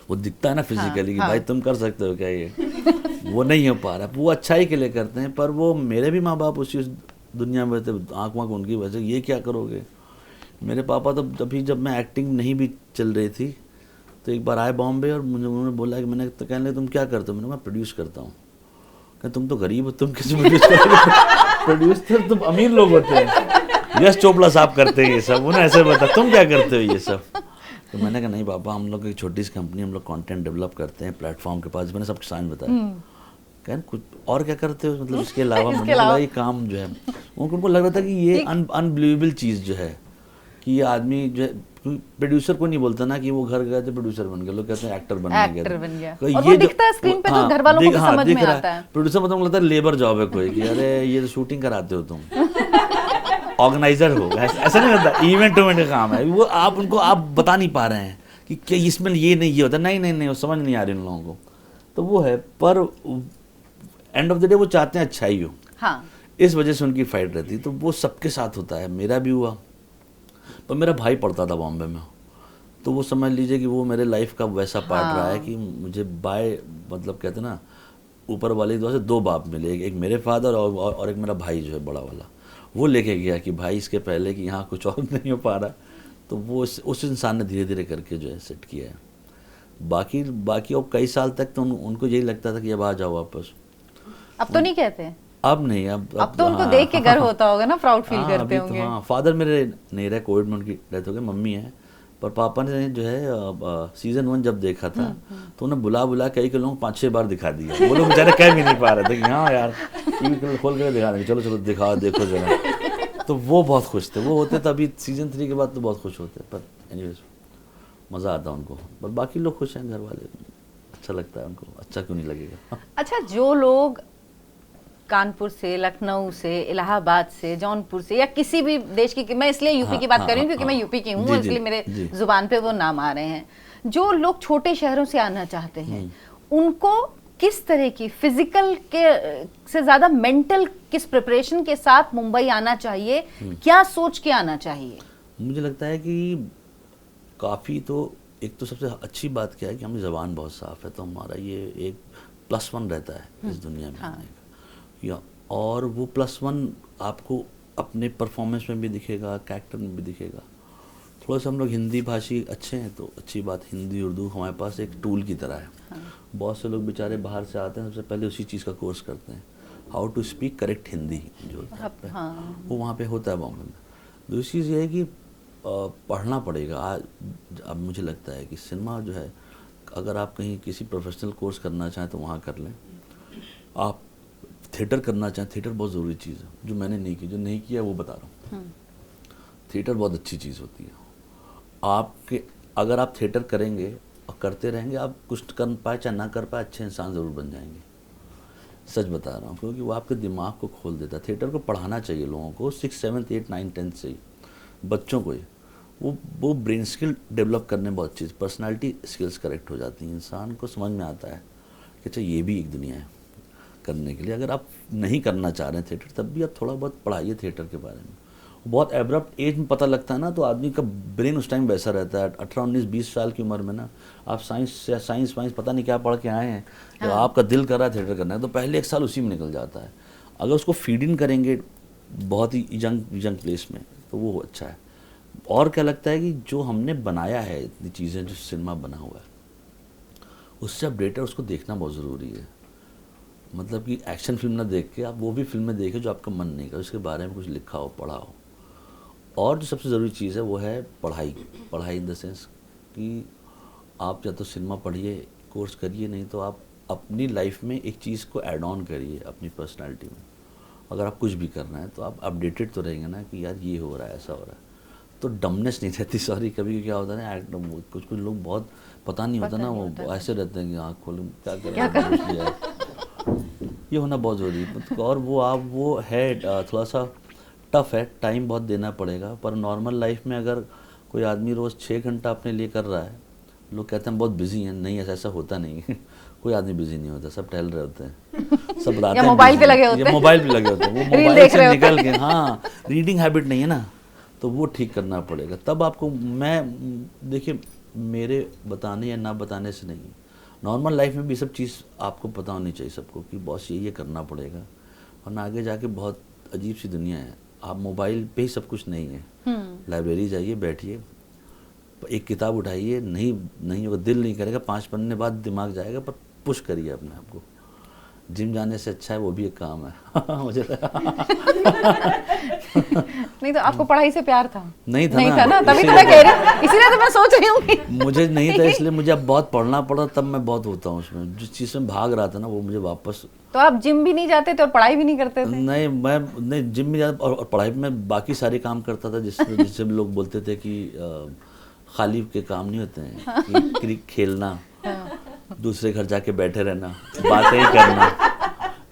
S1: वो दिखता है ना फिजिकली कि भाई तुम कर सकते हो क्या, ये वो नहीं हो पा रहा। वो अच्छाई के लिए करते हैं, पर वो मेरे भी माँ बाप उसी दुनिया में थे, आँख वाँख उनकी वजह से, ये क्या करोगे। मेरे पापा तो अभी जब मैं एक्टिंग नहीं भी चल रही थी तो एक बार आए बॉम्बे, और मुझे उन्होंने बोला कि मैंने तो कहने लगे तुम क्या करते हो, मैंने कहा प्रोड्यूस करता हूँ। कहते तुम तो गरीब हो, तुम कैसे प्रोड्यूस करोगे। प्रोड्यूसर तुम अमीर लोग होते हैं, यश चोपड़ा साहब करते हैं ये सब। उन्हें ऐसे बता तुम क्या करते हो ये सब। तो मैंने कहा नहीं पापा, हम लोग एक छोटी सी कंपनी, हम लोग कंटेंट डेवलप करते हैं प्लेटफॉर्म के पास। मैंने सबके सामने बताया। कहन कुछ और क्या करते हो, मतलब इसके अलावा। मैंने ये काम जो है, उनको लग रहा था कि ये अनबिलीवेबल चीज़ जो है कि ये आदमी जो है, प्रोड्यूसर को नहीं बोलता ना कि वो घर गए थे प्रोड्यूसर बन गए, लोग कहते हैं एक्टर बन गया।
S2: और वो दिखता है स्क्रीन पे तो घर वालों को भी समझ में आता है।
S1: प्रोड्यूसर मतलब लगता है लेबर जॉब है कोई, कि अरे ये तो शूटिंग कराते हो तुम, ऑर्गेनाइजर हो। ऐसा नहीं होता, इवेंट का काम है वो। आप बता नहीं पा रहे हैं कि क्या इसमें ये नहीं ये होता, नहीं वो समझ नहीं आ रही उन लोगों को। तो वो है, पर एंड ऑफ द डे वो चाहते हैं अच्छा ही हो।
S2: हाँ।
S1: इस वजह से उनकी फाइट रहती। तो वो सबके साथ होता है, मेरा भी हुआ। पर मेरा भाई पढ़ता था बॉम्बे में, तो वो समझ लीजिए कि वो मेरे लाइफ का वैसा पार्ट रहा है कि मुझे मतलब कहते ना, ऊपर वाले दुआ से 2 बाप मिले, एक मेरे फादर और एक मेरा भाई जो है बड़ा वाला। वो लेके गया कि भाई इसके पहले कि यहाँ कुछ और नहीं हो पा रहा, तो वो उस इंसान ने धीरे धीरे करके जो है सेट किया है। बाकी अब कई साल तक तो उनको यही लगता था कि अब आ जाओ वापस।
S2: अब तो नहीं कहते?
S1: अब नहीं, अब
S2: तो उनको
S1: हाँ,
S2: देख के गर्व होता होगा ना, प्राउड फील
S1: हाँ,
S2: करते
S1: अभी
S2: होंगे।
S1: तो हाँ, फादर मेरे नहीं रहे, कोविड में उनकी डेथ हो गई, मम्मी है। पर पापा ने जो है सीजन 1 जब देखा था तो उन्हें बुला कई लोगों को 5-6 बार दिखा दिया। वो लोग बेचारे कह भी नहीं पा रहे थे कि हाँ यार टीवी खोल कर दिखा देंगे, चलो दिखाओ, देखो जरा। तो वो बहुत खुश थे, वो होते तभी सीजन 3 के बाद तो बहुत खुश होते। पर एनीवेज मज़ा आता उनको, पर बाकी लोग खुश हैं, घर वाले, अच्छा लगता है उनको। अच्छा क्यों नहीं लगेगा।
S2: अच्छा, जो लोग कानपुर से, लखनऊ से, इलाहाबाद से, जौनपुर से, या किसी भी देश की, मैं इसलिए यूपी की बात कर रही हूँ क्योंकि मैं यूपी की हूँ, इसलिए मेरे जुबान पे वो नाम आ रहे हैं, जो लोग छोटे शहरों से आना चाहते हैं, उनको किस तरह की फिजिकल के से ज्यादा मेंटल किस प्रिपरेशन के साथ मुंबई आना चाहिए, क्या सोच के आना चाहिए?
S1: मुझे लगता है कि काफ़ी, तो एक तो सबसे अच्छी बात क्या है कि हमारी ज़बान बहुत साफ़ है, तो हमारा ये एक +1 रहता है इस दुनिया में।
S2: हाँ।
S1: या और वो +1 आपको अपने परफॉर्मेंस में भी दिखेगा, कैरेक्टर में भी दिखेगा। थोड़ा सा हम लोग हिंदी भाषी अच्छे हैं तो अच्छी बात, हिंदी उर्दू हमारे पास एक टूल की तरह है।
S2: हाँ।
S1: बहुत से लोग बेचारे बाहर से आते हैं, सबसे पहले उसी चीज़ का कोर्स करते हैं, how to speak correct Hindi जो होता है।
S2: हाँ।
S1: वो वहाँ पे होता है बॉम्बे में। दूसरी चीज़ ये है कि पढ़ना पड़ेगा। आज अब मुझे लगता है कि सिनेमा जो है, अगर आप कहीं किसी प्रोफेशनल कोर्स करना चाहें तो वहाँ कर लें। आप थिएटर करना चाहें, थिएटर बहुत ज़रूरी चीज़ है, जो मैंने नहीं की, जो नहीं किया वो बता रहा हूँ। थिएटर बहुत अच्छी चीज़ होती है। आपके अगर आप थिएटर करेंगे और करते रहेंगे, आप कुछ कर पाए चाहे ना कर पाए, अच्छे इंसान ज़रूर बन जाएंगे। सच बता रहा हूँ, क्योंकि वो आपके दिमाग को खोल देता है। थिएटर को पढ़ाना चाहिए लोगों को 6, 7, 8, 9, 10 से ही, बच्चों को ही। वो ब्रेन स्किल डेवलप करने में बहुत अच्छी, पर्सनालिटी स्किल्स करेक्ट हो जाती हैं, इंसान को समझ में आता है कि अच्छा ये भी एक दुनिया है करने के लिए। अगर आप नहीं करना चाह रहे हैं थिएटर, तब भी आप थोड़ा बहुत पढ़ाइए थिएटर के बारे में। बहुत एब्रप्ट एज में पता लगता है ना, तो आदमी का ब्रेन उस टाइम वैसा रहता है। 18, 19, 20 साल की उम्र में ना, आप साइंस पता नहीं क्या पढ़ के आए हैं, जब आपका दिल कर रहा है थिएटर करना है, तो पहले 1 साल उसी में निकल जाता है। अगर उसको फीड इन करेंगे बहुत ही यंग प्लेस में, तो वो अच्छा है। और क्या लगता है कि जो हमने बनाया है, इतनी चीज़ें जो सिनेमा बना हुआ है, उससे अपडेटेड उसको देखना बहुत ज़रूरी है। मतलब कि एक्शन फिल्म ना देख के आप वो भी फिल्में देखें जो आपका मन नहीं करे, उसके बारे में कुछ लिखा हो, पढ़ा हो। और जो सबसे ज़रूरी चीज़ है वो है पढ़ाई इन द सेंस कि आप या तो सिनेमा पढ़िए, कोर्स करिए, नहीं तो आप अपनी लाइफ में एक चीज़ को ऐड ऑन करिए अपनी पर्सनालिटी में। अगर आप कुछ भी करना है तो आप अपडेटेड तो रहेंगे ना कि यार ये हो रहा है, ऐसा हो रहा है, तो डमनेस नहीं रहती। सॉरी, कभी क्या होता है ना, कुछ लोग बहुत पता नहीं होता ना, वो ऐसे रहते हैं कि आँख खोलो क्या करें, ये होना बहुत ज़रूरी है। और वो है थोड़ा सा टफ है, टाइम बहुत देना पड़ेगा। पर नॉर्मल लाइफ में अगर कोई आदमी रोज़ 6 घंटा अपने लिए कर रहा है, लोग कहते हैं बहुत बिजी हैं, नहीं ऐसा होता नहीं है। कोई आदमी बिजी नहीं होता, सब टहल रहे होते हैं, सब रात
S2: मोबाइल पे लगे होते हैं,
S1: मोबाइल पे लगे होते हैं, वो मोबाइल से निकल के, हाँ, रीडिंग हैबिट नहीं है ना, तो वो ठीक करना पड़ेगा। तब आपको, मैं देखिए, मेरे बताने या ना बताने से नहीं, नॉर्मल लाइफ में भी सब चीज़ आपको पता होनी चाहिए सबको कि बॉस ये करना पड़ेगा, वरना आगे जाके बहुत अजीब सी दुनिया है। आप मोबाइल पे ही सब कुछ नहीं है। लाइब्रेरी जाइए, बैठिए, एक किताब उठाइए, नहीं होगा, दिल नहीं करेगा, 5 पन्ने बाद दिमाग जाएगा, पर पुश करिए अपने आप को। जिम जाने से अच्छा है वो भी एक काम है। मुझे
S2: नहीं तो आपको पढ़ाई से प्यार था?
S1: नहीं था ना,
S2: तभी तो मैं कह रही हूँ, इसीलिए तो मैं सोच रही हूँ कि
S1: मुझे नहीं था, इसलिए मुझे अब बहुत पढ़ना पड़ा, तब मैं बहुत होता हूँ उसमें। जिस चीज़ में भाग रहा था ना, वो मुझे वापस।
S2: तो आप जिम भी नहीं जाते थे और पढ़ाई भी नहीं करते थे?
S1: नहीं, मैं जिम में जाता और पढ़ाई में बाकी सारे काम करता था, जिससे लोग बोलते थे कि खाली के काम नहीं होते हैं, कि खेलना, दूसरे घर जाके बैठे रहना, बातें ही करना,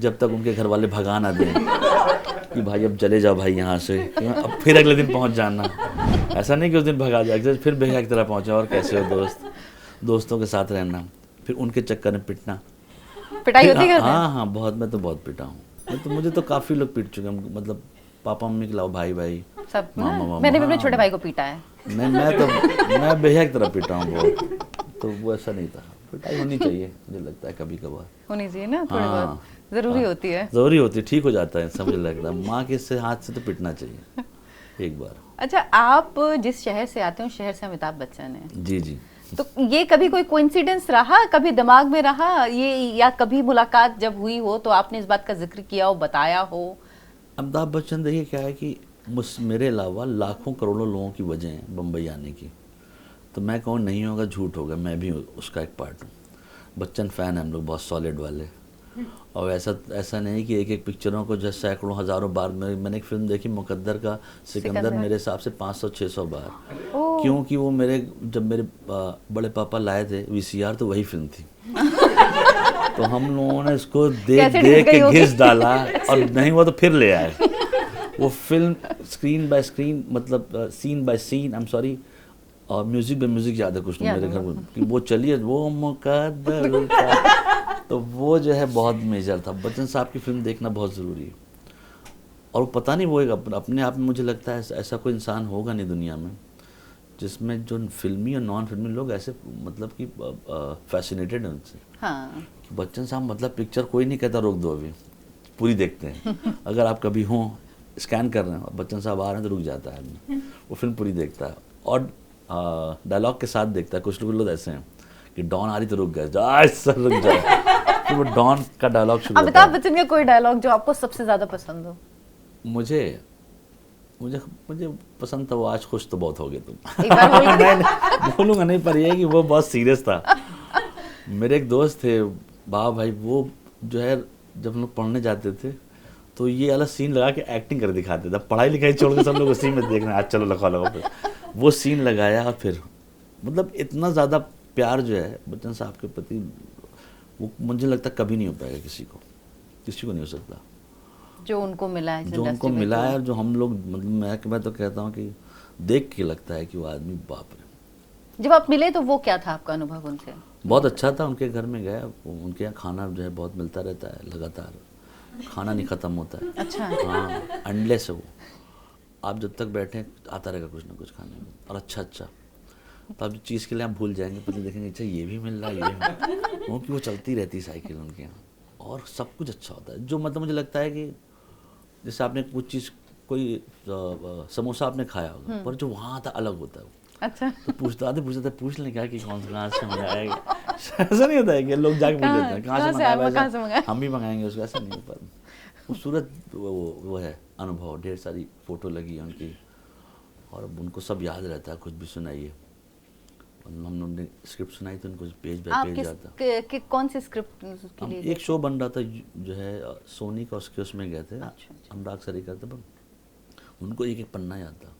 S1: जब तक उनके घर वाले भगा ना दें कि भाई अब चले जाओ भाई यहाँ से, अब फिर अगले दिन पहुँच जाना। ऐसा नहीं कि उस दिन भगा जाए, फिर बेहया की तरह पहुँचा, और कैसे हो दोस्तों के साथ रहना, फिर उनके चक्कर में
S2: पिटाई होती है?
S1: हाँ, बहुत, मैं तो बहुत पिटा हूँ। तो मुझे तो काफ़ी लोग पीट चुके हैं, मतलब पापा मम्मी के अलावा भाई
S2: सब।
S1: मामा,
S2: मैंने भी अपने छोटे भाई को पीटा है।
S1: मैं बेहया की तरह पीटा हूँ बहुत, तो वो ऐसा नहीं था। पिटाई होनी चाहिए, मुझे लगता है कभी कभार
S2: होनी चाहिए ना, थोड़ी
S1: हाँ,
S2: बहुत जरूरी होती है।
S1: ज़रूरी होती है, ठीक हो जाता है, समझ लगता है। माँ के से हाथ से तो पिटना चाहिए एक बार।
S2: अच्छा, आप जिस शहर से आते हो, शहर से अमिताभ बच्चन है,
S1: जी जी।
S2: तो ये कभी कोई कोइंसिडेंस रहा, कभी दिमाग में रहा ये, या कभी मुलाकात जब हुई हो तो आपने इस बात का जिक्र किया हो, बताया हो?
S1: अमिताभ बच्चन देखिए क्या है कि मेरे अलावा लाखों करोड़ों लोगों की वजह है बम्बई आने की, तो मैं कहूँ नहीं होगा झूठ होगा, मैं भी उसका एक पार्ट हूँ। बच्चन फ़ैन हैं हम लोग बहुत सॉलिड वाले, और ऐसा नहीं कि एक एक पिक्चरों को जैसे सैकड़ों हज़ारों बार मैंने एक फिल्म देखी मुकद्दर का सिकंदर मेरे हिसाब से 500-600 बार, क्योंकि वो जब मेरे बड़े पापा लाए थे वीसीआर तो वही फिल्म थी तो हम लोगों ने इसको देख के घिस डाला और नहीं हुआ तो फिर ले आए वो फिल्म स्क्रीन बाय स्क्रीन, मतलब scene by scene, I am sorry, और म्यूजिक बाय म्यूजिक याद है कुछ मेरे घर में कि वो चलिए वो मुकद्दर का, तो वो जो है बहुत मेजर था। बच्चन साहब की फिल्म देखना बहुत ज़रूरी है, और वो पता नहीं वो एक अपने आप में मुझे लगता है ऐसा कोई इंसान होगा नहीं दुनिया में जिसमें जो फिल्मी और नॉन फिल्मी लोग ऐसे मतलब कि फैसिनेटेड हैं उनसे।
S2: हाँ।
S1: कि बच्चन साहब मतलब पिक्चर कोई नहीं कहता रोक दो, अभी पूरी देखते हैं अगर आप कभी हों स्कैन कर रहे हैं और बच्चन साहब आ रहे हैं तो रुक जाता है आदमी, वो फिल्म पूरी देखता है और डायलॉग के साथ देखता है। कुछ लोग ऐसे हैं कि डॉन आ रही तो रुक गए, जाए सर रुक जाए, फिर वो डॉन का डायलॉग शुरू होता है।
S2: अमिताभ बच्चन का कोई डायलॉग जो आपको सबसे ज्यादा पसंद हो?
S1: मुझे मुझे मुझे पसंद था वो, आज खुश तो बहुत हो गए तुम।
S2: एक बार बोलिए।
S1: बोलूँगा नहीं, पर ये है कि वो बहुत सीरियस था। मेरे एक दोस्त थे बाबा भाई, वो जो है जब हम लोग पढ़ने जाते थे तो ये वाला सीन लगा के एक्टिंग कर दिखाते थे, पढ़ाई लिखाई छोड़ के सब लोग उसी में देख रहे हैं, आज चलो लगा लो। फिर वो सीन लगाया और फिर मतलब इतना ज़्यादा प्यार जो है बच्चन साहब के प्रति, वो मुझे लगता कभी नहीं हो पाएगा किसी को नहीं हो सकता
S2: जो उनको मिला है,
S1: जो उनको मिला है। और जो हम लोग मतलब मैं तो कहता हूँ कि देख के लगता है कि वो आदमी बाप रे।
S2: जब आप मिले तो वो क्या था आपका अनुभव उनसे?
S1: बहुत अच्छा था, उनके घर में गया, उनके यहाँ खाना जो है बहुत मिलता रहता है, लगातार खाना नहीं ख़त्म होता है।
S2: अच्छा।
S1: हाँ, अंडे से वो आप जब तक बैठे आता रहेगा कुछ ना कुछ खाने में, और अच्छा तो आप चीज़ के लिए आप भूल जाएंगे, पहले देखेंगे अच्छा ये भी मिल रहा है, ये भी, क्योंकि वो चलती रहती साइकिल उनके यहाँ, और सब कुछ अच्छा होता है। जो मतलब मुझे लगता है कि जैसे आपने कुछ चीज़ कोई समोसा आपने खाया होगा, पर जो वहाँ आता अलग होता है।
S2: अच्छा।
S1: तो पूछ लें क्या कि कौन सा कहाँ से मंगाया, ऐसा नहीं होता है कि लोग जाके पूछ लेते हैं कहाँ से मंगाया, हम भी मंगाएंगे उसको, ऐसा नहीं। पर खूबसूरत वो है अनुभव, ढेर सारी फ़ोटो लगी है उनकी, और उनको सब याद रहता है, कुछ भी सुनाइए। हम लोग ने स्क्रिप्ट सुनाई तो उनको पेज बाय पेज जाता।
S2: कौन सी स्क्रिप्ट के लिए?
S1: एक शो बन रहा था जो है सोनी का, उसके उसमें गए थे।
S2: अच्छा।
S1: अनुराग सर ही करते, पर उनको एक एक पन्ना याद था।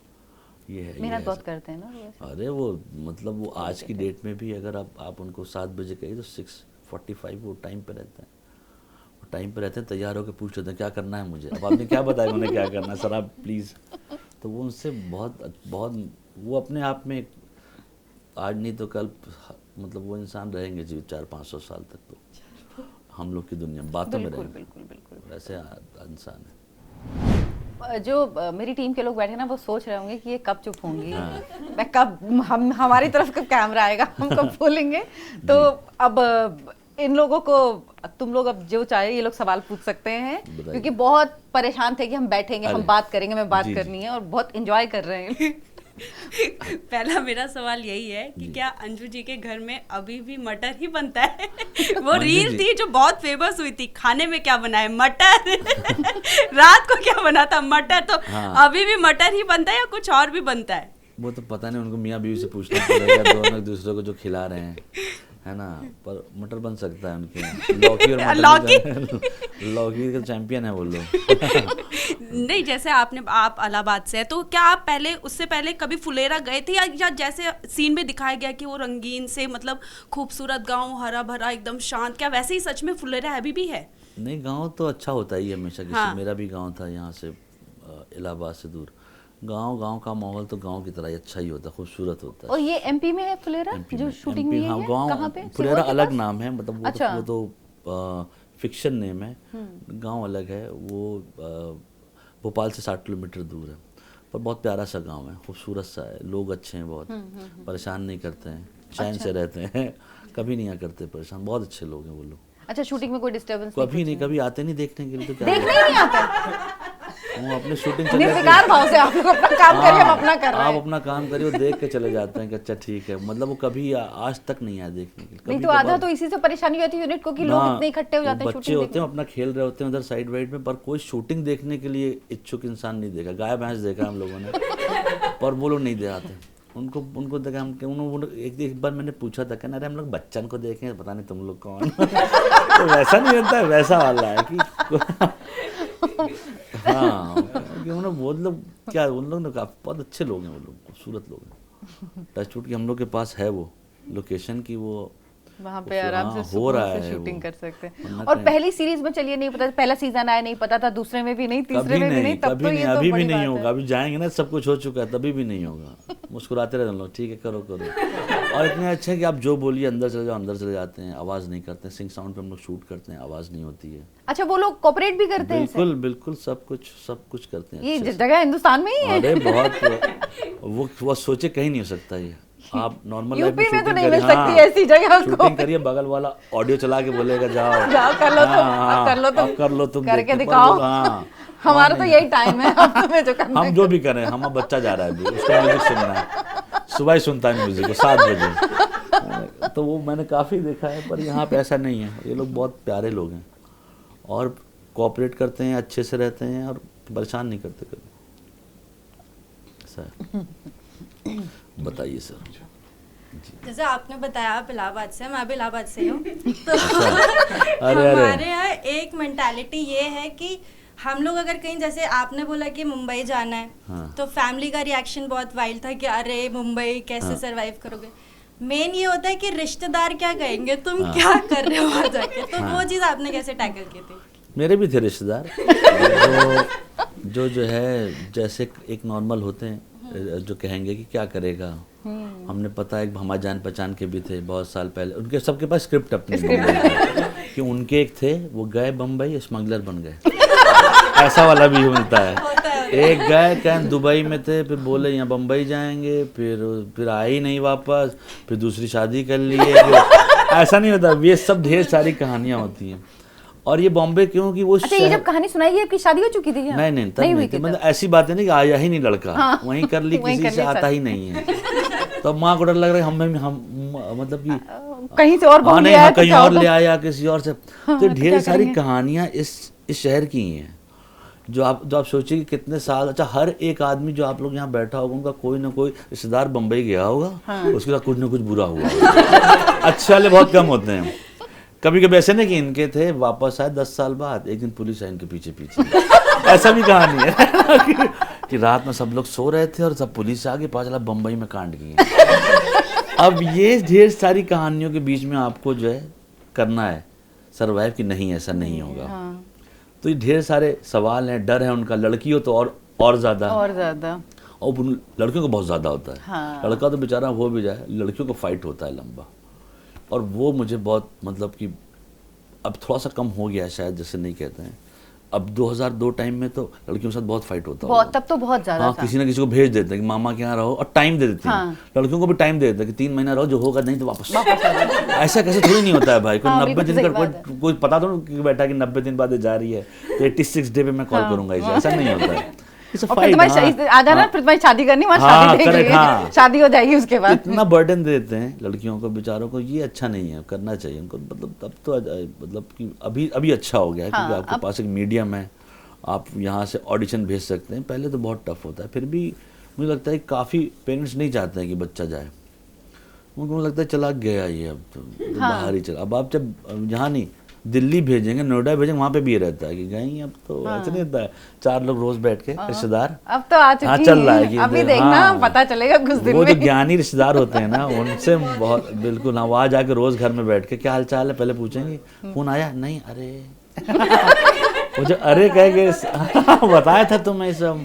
S1: ये है,
S2: मेहनत बहुत करते हैं ना।
S1: अरे वो मतलब वो आज की डेट में भी अगर आप उनको 7 बजे कहिए तो 6:45 वो टाइम पे रहते हैं, वो टाइम पे रहते हैं, तैयार होकर पूछ लेते हैं क्या करना है मुझे। अब आपने क्या बताया उन्हें क्या करना है, सर आप प्लीज़। तो वो उनसे बहुत वो अपने आप में आज नहीं तो कल मतलब वो इंसान रहेंगे जी 400-500 साल तक, तो हम लोग की दुनिया बातों में रहेंगे। बिल्कुल ऐसे इंसान है।
S2: जो मेरी टीम के लोग बैठे ना वो सोच रहे होंगे कि ये कब चुप होंगी, मैं कब हमारी तरफ कब कैमरा आएगा, हम कब बोलेंगे। तो अब इन लोगों को तुम लोग अब जो चाहे ये लोग सवाल पूछ सकते हैं, क्योंकि बहुत परेशान थे कि हम बैठेंगे, हम बात करेंगे, हमें बात करनी है, और बहुत एंजॉय कर रहे हैं।
S4: पहला मेरा सवाल यही है कि क्या अंजू जी के घर में अभी भी मटर ही बनता है? वो रील थी जो बहुत फेमस हुई थी, खाने में क्या बनाए, मटर। रात को क्या बना था, मटर। तो हाँ। अभी भी मटर ही बनता है या कुछ और भी बनता है?
S1: वो तो पता नहीं, उनको मियाँ बीवी से पूछना पड़ेगा, दोनों एक दूसरे को जो खिला रहे हैं, है ना। पर मटर बन सकता है उनके यहाँ, लौकी और मटर लौकी का चैंपियन है वो लोग।
S4: नहीं, जैसे आप इलाहाबाद से है, तो क्या आप उससे पहले कभी फुलेरा गए थे, या जैसे सीन में दिखाया गया कि वो रंगीन से मतलब खूबसूरत गांव, हरा भरा एकदम शांत, क्या वैसे ही सच में फुलेरा अभी भी है?
S1: नहीं, गांव तो अच्छा होता ही हमेशा। हाँ। मेरा भी गांव था यहाँ से इलाहाबाद से दूर। गांव का माहौल तो गांव की तरह ही अच्छा ही होता है, खूबसूरत होता है।
S2: और ये एमपी में है फुलेरा जो शूटिंग हुई है?
S1: हाँ, गांव फुलेरा अलग नाम है, मतलब
S2: अच्छा।
S1: वो तो फिक्शन नेम है, गांव अलग है। वो भोपाल से 60 किलोमीटर दूर है, पर बहुत प्यारा सा गांव है, खूबसूरत सा है, लोग अच्छे हैं बहुत, परेशान नहीं करते हैं, चैन से रहते हैं, कभी नहीं आ करते परेशान, बहुत अच्छे लोग हैं वो लोग।
S2: अच्छा, शूटिंग में कोई डिस्टर्बेंस
S1: कभी नहीं, कभी आते नहीं देखने के लिए, तो क्या
S2: देखने ही नहीं आता।
S1: वो अपने शूटिंग चले
S2: निर्विकार भाव से आप लोग अपना काम करिए, हम अपना कर रहे
S1: आप
S2: हैं।
S1: अपना काम करिए, वो देख के चले जाते हैं कि अच्छा ठीक है, मतलब वो कभी आज तक नहीं आया देखने के लिए।
S2: नहीं
S1: कभी
S2: तो आधा
S1: कभार-
S2: तो इसी से परेशानी होती है यूनिट को कि लोग
S1: हाँ,
S2: इतने इकट्ठे हो जाते हैं
S1: बच्चे
S2: शूटिंग
S1: होते हैं अपना खेल रहे होते हैं उधर साइड वाइड में, पर कोई शूटिंग देखने के लिए इच्छुक इंसान नहीं देखा। गाय भैंस देखा हम लोगों ने, पर वो लोग नहीं दे आते। उनको देखा हम, एक बार मैंने पूछा था कि अरे हम लोग बच्चन को देखें, पता नहीं तुम लोग कौन। तो वैसा नहीं होता है, वैसा वाला है कि हाँ, कि उन्होंने वो लोग क्या, उन लोग ने बहुत अच्छे लोग हैं, वो लोग खूबसूरत लोग हैं। टचवुड की हम लोग के पास है वो लोकेशन की, वो
S2: वहाँ पे आराम से
S1: हाँ, हो
S2: सुकून
S1: रहा
S2: से
S1: है
S2: शूटिंग
S1: वो।
S2: कर सकते हैं।
S1: वरना
S2: और
S1: कहीं-
S2: पहली सीरीज में चलिए नहीं पता, पहला सीजन आया नहीं पता था, दूसरे में भी नहीं, तीसरे
S1: कभी
S2: में भी नहीं,
S1: नहीं,
S2: तब
S1: कभी
S2: तो
S1: नहीं,
S2: ये तो
S1: अभी भी
S2: बड़ी
S1: नहीं
S2: बात
S1: होगा।
S2: है।
S1: अभी जाएंगे ना, सब कुछ हो चुका है, तभी भी नहीं होगा। मुस्कुराते रहते हैं लोग, ठीक है करो करो। और इतने अच्छे हैं कि आप जो बोलिए अंदर चले जाओ, अंदर चले जाते हैं, आवाज़ नहीं करते। सिंग साउंड पे हम लोग शूट करते हैं, आवाज़ नहीं होती है।
S2: अच्छा, वो लोग कोऑपरेट भी करते हैं इससे?
S1: बिल्कुल बिल्कुल, सब कुछ करते हैं
S2: ये
S1: अच्छे से।
S2: जगह हिंदुस्तान में ही है?
S1: अरे बहुत वो सोचे कहीं नहीं हो सकता ये। आप नॉर्मल लाइफ में
S2: यूपी में तो
S1: शूटिंग
S2: नहीं मिल
S1: करिए,
S2: सकती ऐसी जगह को।
S1: शूटिंग करिए, बगल वाला ऑडियो चला के बोलेगा जाओ
S2: जाओ कर लो तुम,
S1: हाँ,
S2: कर लो तुम,
S1: अब कर लो तुम,
S2: करके
S1: देखते, पर
S2: दिखाओ।
S1: बोलो, हाँ,
S2: हमारा तो
S1: नहीं।
S2: यही टाइम है, अब तुम्हें जो करना
S1: हम
S2: है।
S1: जो भी करें, हमारा बच्चा जा रहा है अभी, उसको म्यूजिक सुनना है, सुबह ही सुनता है म्यूजिक को 7 बजे। तो वो मैंने काफ़ी देखा है, पर यहाँ पे ऐसा नहीं है। ये लोग बहुत प्यारे लोग हैं और कोऑपरेट करते हैं, अच्छे से रहते हैं और परेशान नहीं करते कभी। सर बताइए सर।
S5: जैसे आपने बताया आप इलाहाबाद से, मैं भी इलाहाबाद से ही हूँ। तो
S1: अरे
S5: हमारे यहाँ एक मेंटालिटी ये है कि हम लोग अगर कहीं, जैसे आपने बोला कि मुंबई जाना है,
S1: हाँ।
S5: तो फैमिली का रिएक्शन बहुत वाइल्ड था कि अरे मुंबई कैसे
S1: हाँ।
S5: सरवाइव करोगे। मेन ये होता है कि रिश्तेदार क्या कहेंगे, तुम
S1: हाँ।
S5: क्या कर रहे हो वहाँ जाके। तो
S1: हाँ।
S5: वो चीज़ आपने कैसे टैकल की थी?
S1: मेरे भी थे रिश्तेदार जो है जैसे एक नॉर्मल होते हैं, जो कहेंगे कि क्या करेगा। हमने पता है हमारे जान पहचान के भी थे बहुत साल पहले, उनके सबके पास स्क्रिप्ट अपनी कि उनके एक थे, वो गए बम्बई स्मगलर बन गए। ऐसा वाला भी मिलता है। एक गए कहीं दुबई में थे, फिर बोले यहाँ बम्बई जाएंगे, फिर आए ही नहीं वापस, फिर दूसरी शादी कर लिए। ऐसा नहीं होता, ये सब ढेर सारी कहानियाँ होती हैं। और ये बॉम्बे क्यों कि वो
S2: अच्छा, ये जब कहानी सुनाई है आपकी शादी हो चुकी थी क्या?
S1: नहीं तब नहीं
S2: हुई
S1: थी।
S2: थी
S1: मतलब ऐसी बात है ना कि आया ही नहीं लड़का,
S2: हाँ।
S1: वहीं कर ली,
S2: वहीं
S1: किसी
S2: कर
S1: से
S2: ली,
S1: आता ही नहीं है। तो माँ को डर लग रहा है हम मतलब कि
S2: कहीं से और
S1: हाँ
S2: घूम
S1: नहीं,
S2: लिया
S1: हाँ
S2: है तो
S1: कहीं
S2: क्या
S1: और
S2: होगा?
S1: ले आया किसी और से। तो
S2: तो
S1: ढेर
S2: क्या
S1: सारी
S2: करेंगे?
S1: कहानियां इस शहर की ही हैं, जो आप सोचिए कि कितने साल। अच्छा, हर एक आदमी जो आप लोग यहाँ बैठा होगा, उनका कोई ना कोई रिश्तेदार बम्बई गया होगा, उसके साथ कुछ ना कुछ बुरा हुआ होगा। अच्छे वाले बहुत कम होते हैं। कभी कभी ऐसे नहीं कि इनके थे, वापस आए 10 साल बाद, एक दिन पुलिस आई इनके पीछे पीछे। ऐसा भी कहानी है कि रात में सब लोग सो रहे थे और सब पुलिस आ गई, पता चला बम्बई में कांड किए। अब ये ढेर सारी कहानियों के बीच में आपको जो है करना है सरवाइव, कि नहीं ऐसा नहीं होगा। तो ये ढेर सारे सवाल हैं, डर है उनका। लड़की हो तो और ज़्यादा, और लड़कियों को बहुत ज़्यादा होता है।
S2: हाँ।
S1: लड़का तो बेचारा हो भी जाए, लड़कियों को फाइट होता है लंबा। और वो मुझे बहुत मतलब कि अब थोड़ा सा कम हो गया है शायद, जैसे नहीं कहते हैं। अब 2002 टाइम में तो लड़कियों के साथ बहुत फाइट होता
S2: बहुत,
S1: होगा।
S2: तब तो बहुत ज्यादा
S1: हाँ,
S2: था।
S1: किसी ना किसी को भेज देते हैं कि मामा के यहाँ रहो, और टाइम दे देते हैं।
S2: हाँ।
S1: लड़कियों को भी टाइम दे देते हैं कि 3 महीना रहो, जो होगा नहीं तो वापस ऐसा कैसे थोड़ी नहीं होता है भाई। कोई
S2: हाँ,
S1: 90
S2: बिल्कुल
S1: दिन
S2: सही
S1: का
S2: बात है।
S1: कोई पता तो नहीं बैठा कि 90 दिन बाद ये जा रही है तो 86 डे पे मैं कॉल करूंगा इसे, ऐसा नहीं होता है। It's a
S2: और फिर
S1: fight,
S2: तुम्हारी
S1: हाँ।
S2: आ जाना, फिर तुम्हारी शादी करनी, वहाँ
S1: हाँ,
S2: शादी देख
S1: correct,
S2: लेंगे,
S1: हाँ।
S2: शादी हो जाएगी उसके बाद।
S1: इतना बर्डन देते हैं लड़कियों को, बेचारों को। ये अच्छा नहीं है, करना चाहिए उनको। मतलब तब तो मतलब कि अभी अच्छा हो गया है, क्योंकि
S2: हाँ,
S1: आपके पास एक मीडियम है, आप यहाँ से ऑडिशन भेज सकते हैं। पहले तो बहुत टफ होता है, फिर भी मुझे लगता है काफ़ी पेरेंट्स नहीं चाहते हैं कि बच्चा जाए। उनको लगता है चला गया ये, अब तो बाहर ही चला। अब आप जब यहाँ नहीं, दिल्ली भेजेंगे, नोएडा भेजेंगे, वहाँ पे भी ये रहता है कि गई अब तो ऐसा नहीं होता है। 4 लोग रोज बैठ के रिश्तेदार,
S2: अब तो आ चुकी
S1: हाँ, चल रहा है कि
S2: अभी देखना,
S1: हाँ,
S2: पता चलेगा कुछ दिन
S1: वो जो
S2: में।
S1: ज्ञानी रिश्तेदार होते हैं ना, उनसे बहुत बिल्कुल। हाँ, वहाँ जाके रोज घर में बैठ के क्या हाल चाल है पहले पूछेंगे, फोन आया नहीं, अरे वो जो अरे कह के बताया था तुम्हें सब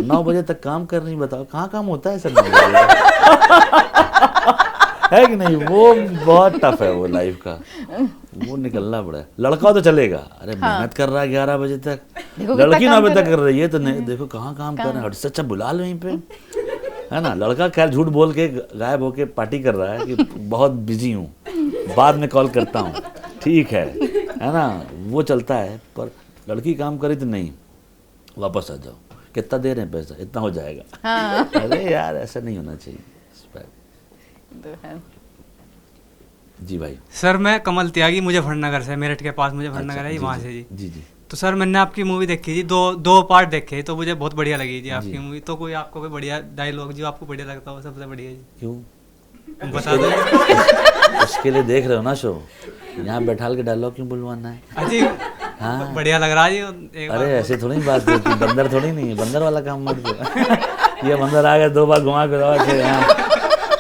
S1: 9 बजे तक काम कर रही, बताओ कहाँ काम होता है सर। है कि नहीं, वो बहुत टफ है वो लाइफ का, वो निकलना पड़ा है। लड़का तो चलेगा, अरे मेहनत कर रहा है 11 बजे तक, लड़की 9 बजे तक कर रही है, तो नहीं देखो कहाँ काम कर रहे हैं, से अच्छा बुला लो यहीं पे, है ना। लड़का खैर झूठ बोल के गायब होके पार्टी कर रहा है कि बहुत बिजी हूँ, बाद में कॉल करता हूँ, ठीक है ना, वो चलता है। पर लड़की काम करे तो नहीं, वापस आ जाओ, कितना दे रहे हैं पैसा, इतना हो जाएगा।
S2: हाँ।
S1: अरे यार ऐसा नहीं होना चाहिए। जी भाई।
S3: सर मैं कमल त्यागी, मुजफ्फरनगर से, मेरठ के पास मुजफ्फरनगर
S1: अच्छा,
S3: है,
S1: जी,
S3: वहाँ
S1: जी,
S3: से जी।
S1: जी जी।
S3: तो सर मैंने आपकी मूवी देखी थी, दो पार्ट देखे, तो मुझे बहुत बढ़िया लगी जी आपकी
S1: जी।
S3: मूवी। तो कोई आपको कोई बढ़िया डायलॉग जो आपको बढ़िया लगता हो, सबसे बढ़िया जी
S1: क्यों?
S3: बता दो।
S1: उसके लिए देख रहे हो ना शो, यहाँ बैठाल के डायलॉग क्यों बुलवाना है?
S3: अजी
S1: हाँ।
S3: बढ़िया लग रहा है जी।
S1: अरे ऐसे थोड़ी बात होती, बंदर थोड़ी नहीं है, बंदर वाला काम मत करो। ये बंदर आ गया 2 बार घुमा के दवा के यहाँ,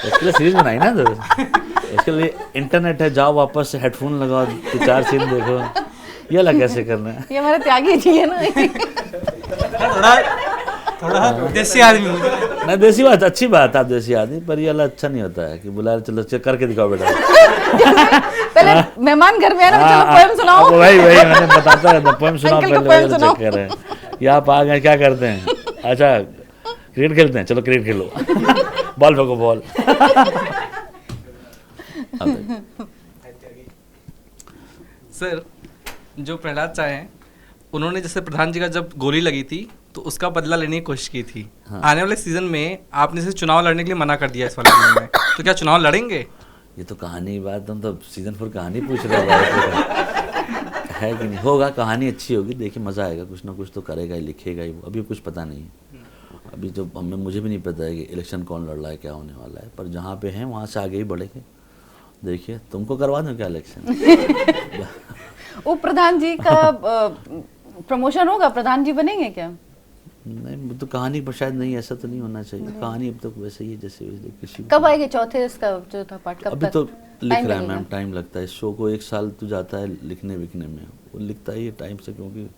S1: इसके लिए सीरीज बनाई ना तो, इसके लिए इंटरनेट है, जाओ वापस से हेडफोन लगाओ, 4 सीन देखो, ये अलग कैसे करना है।
S2: ये हमारे त्यागी जी है ना।
S3: थोड़ा देसी आदमी हूँ।
S1: नहीं देसी बात, अच्छी बात, आप देसी आदमी, पर ये वाला अच्छा नहीं होता है कि बुला चलो करके दिखाओ बेटा।
S2: पहले मेहमान घर में है ना, चलो पोएम सुनाओ।
S1: वही मैंने बताता रहता, पोएम सुनाओ
S2: अंकल को
S1: पहले,
S2: पोएम
S1: वही
S2: सुनाओ।
S1: चक्कर है। ये आप आ गए, क्या करते हैं? अच्छा क्रिकेट खेलते हैं, चलो क्रिकेट खेलो। बॉल फेंको बॉल।
S6: सर जो प्रहलाद चाहे हैं, उन्होंने जैसे प्रधान जी का जब गोली लगी थी तो उसका बदला लेने की कोशिश की थी।
S1: हाँ।
S6: आने वाले सीजन में आपने जैसे चुनाव लड़ने के लिए मना कर दिया इस वाले सीजन में, तो क्या चुनाव लड़ेंगे?
S1: ये तो कहानी की बात, तुम तो सीजन 4 कहानी पूछ रहे हो है कि नहीं? होगा, कहानी अच्छी होगी, देखिए मज़ा आएगा, कुछ ना कुछ तो करेगा ही, लिखेगा ही वो, अभी कुछ पता नहीं है। अभी तो मुझे भी नहीं पता है कि इलेक्शन कौन लड़ रहा है, क्या होने वाला है, पर जहाँ पे हैं वहाँ से आगे ही बढ़ेंगे। देखिए तुमको करवा दूँ क्या इलेक्शन?
S2: उप प्रधान जी का प्रमोशन होगा, प्रधान जी बनेंगे क्या?
S1: नहीं, वो तो कहानी पर शायद नहीं, ऐसा तो नहीं होना चाहिए। कहानी अब तक वैसे ही है जैसे किसी
S2: कब आएगी चौथा पार्ट? कब
S1: अभी
S2: तक
S1: तो लिख
S2: टाइम
S1: रहा है
S2: लगेगा?
S1: मैम, टाइम लगता है। इस शो को 1 साल तो जाता है लिखने विखने में, वो लिखता ही है टाइम से, क्योंकि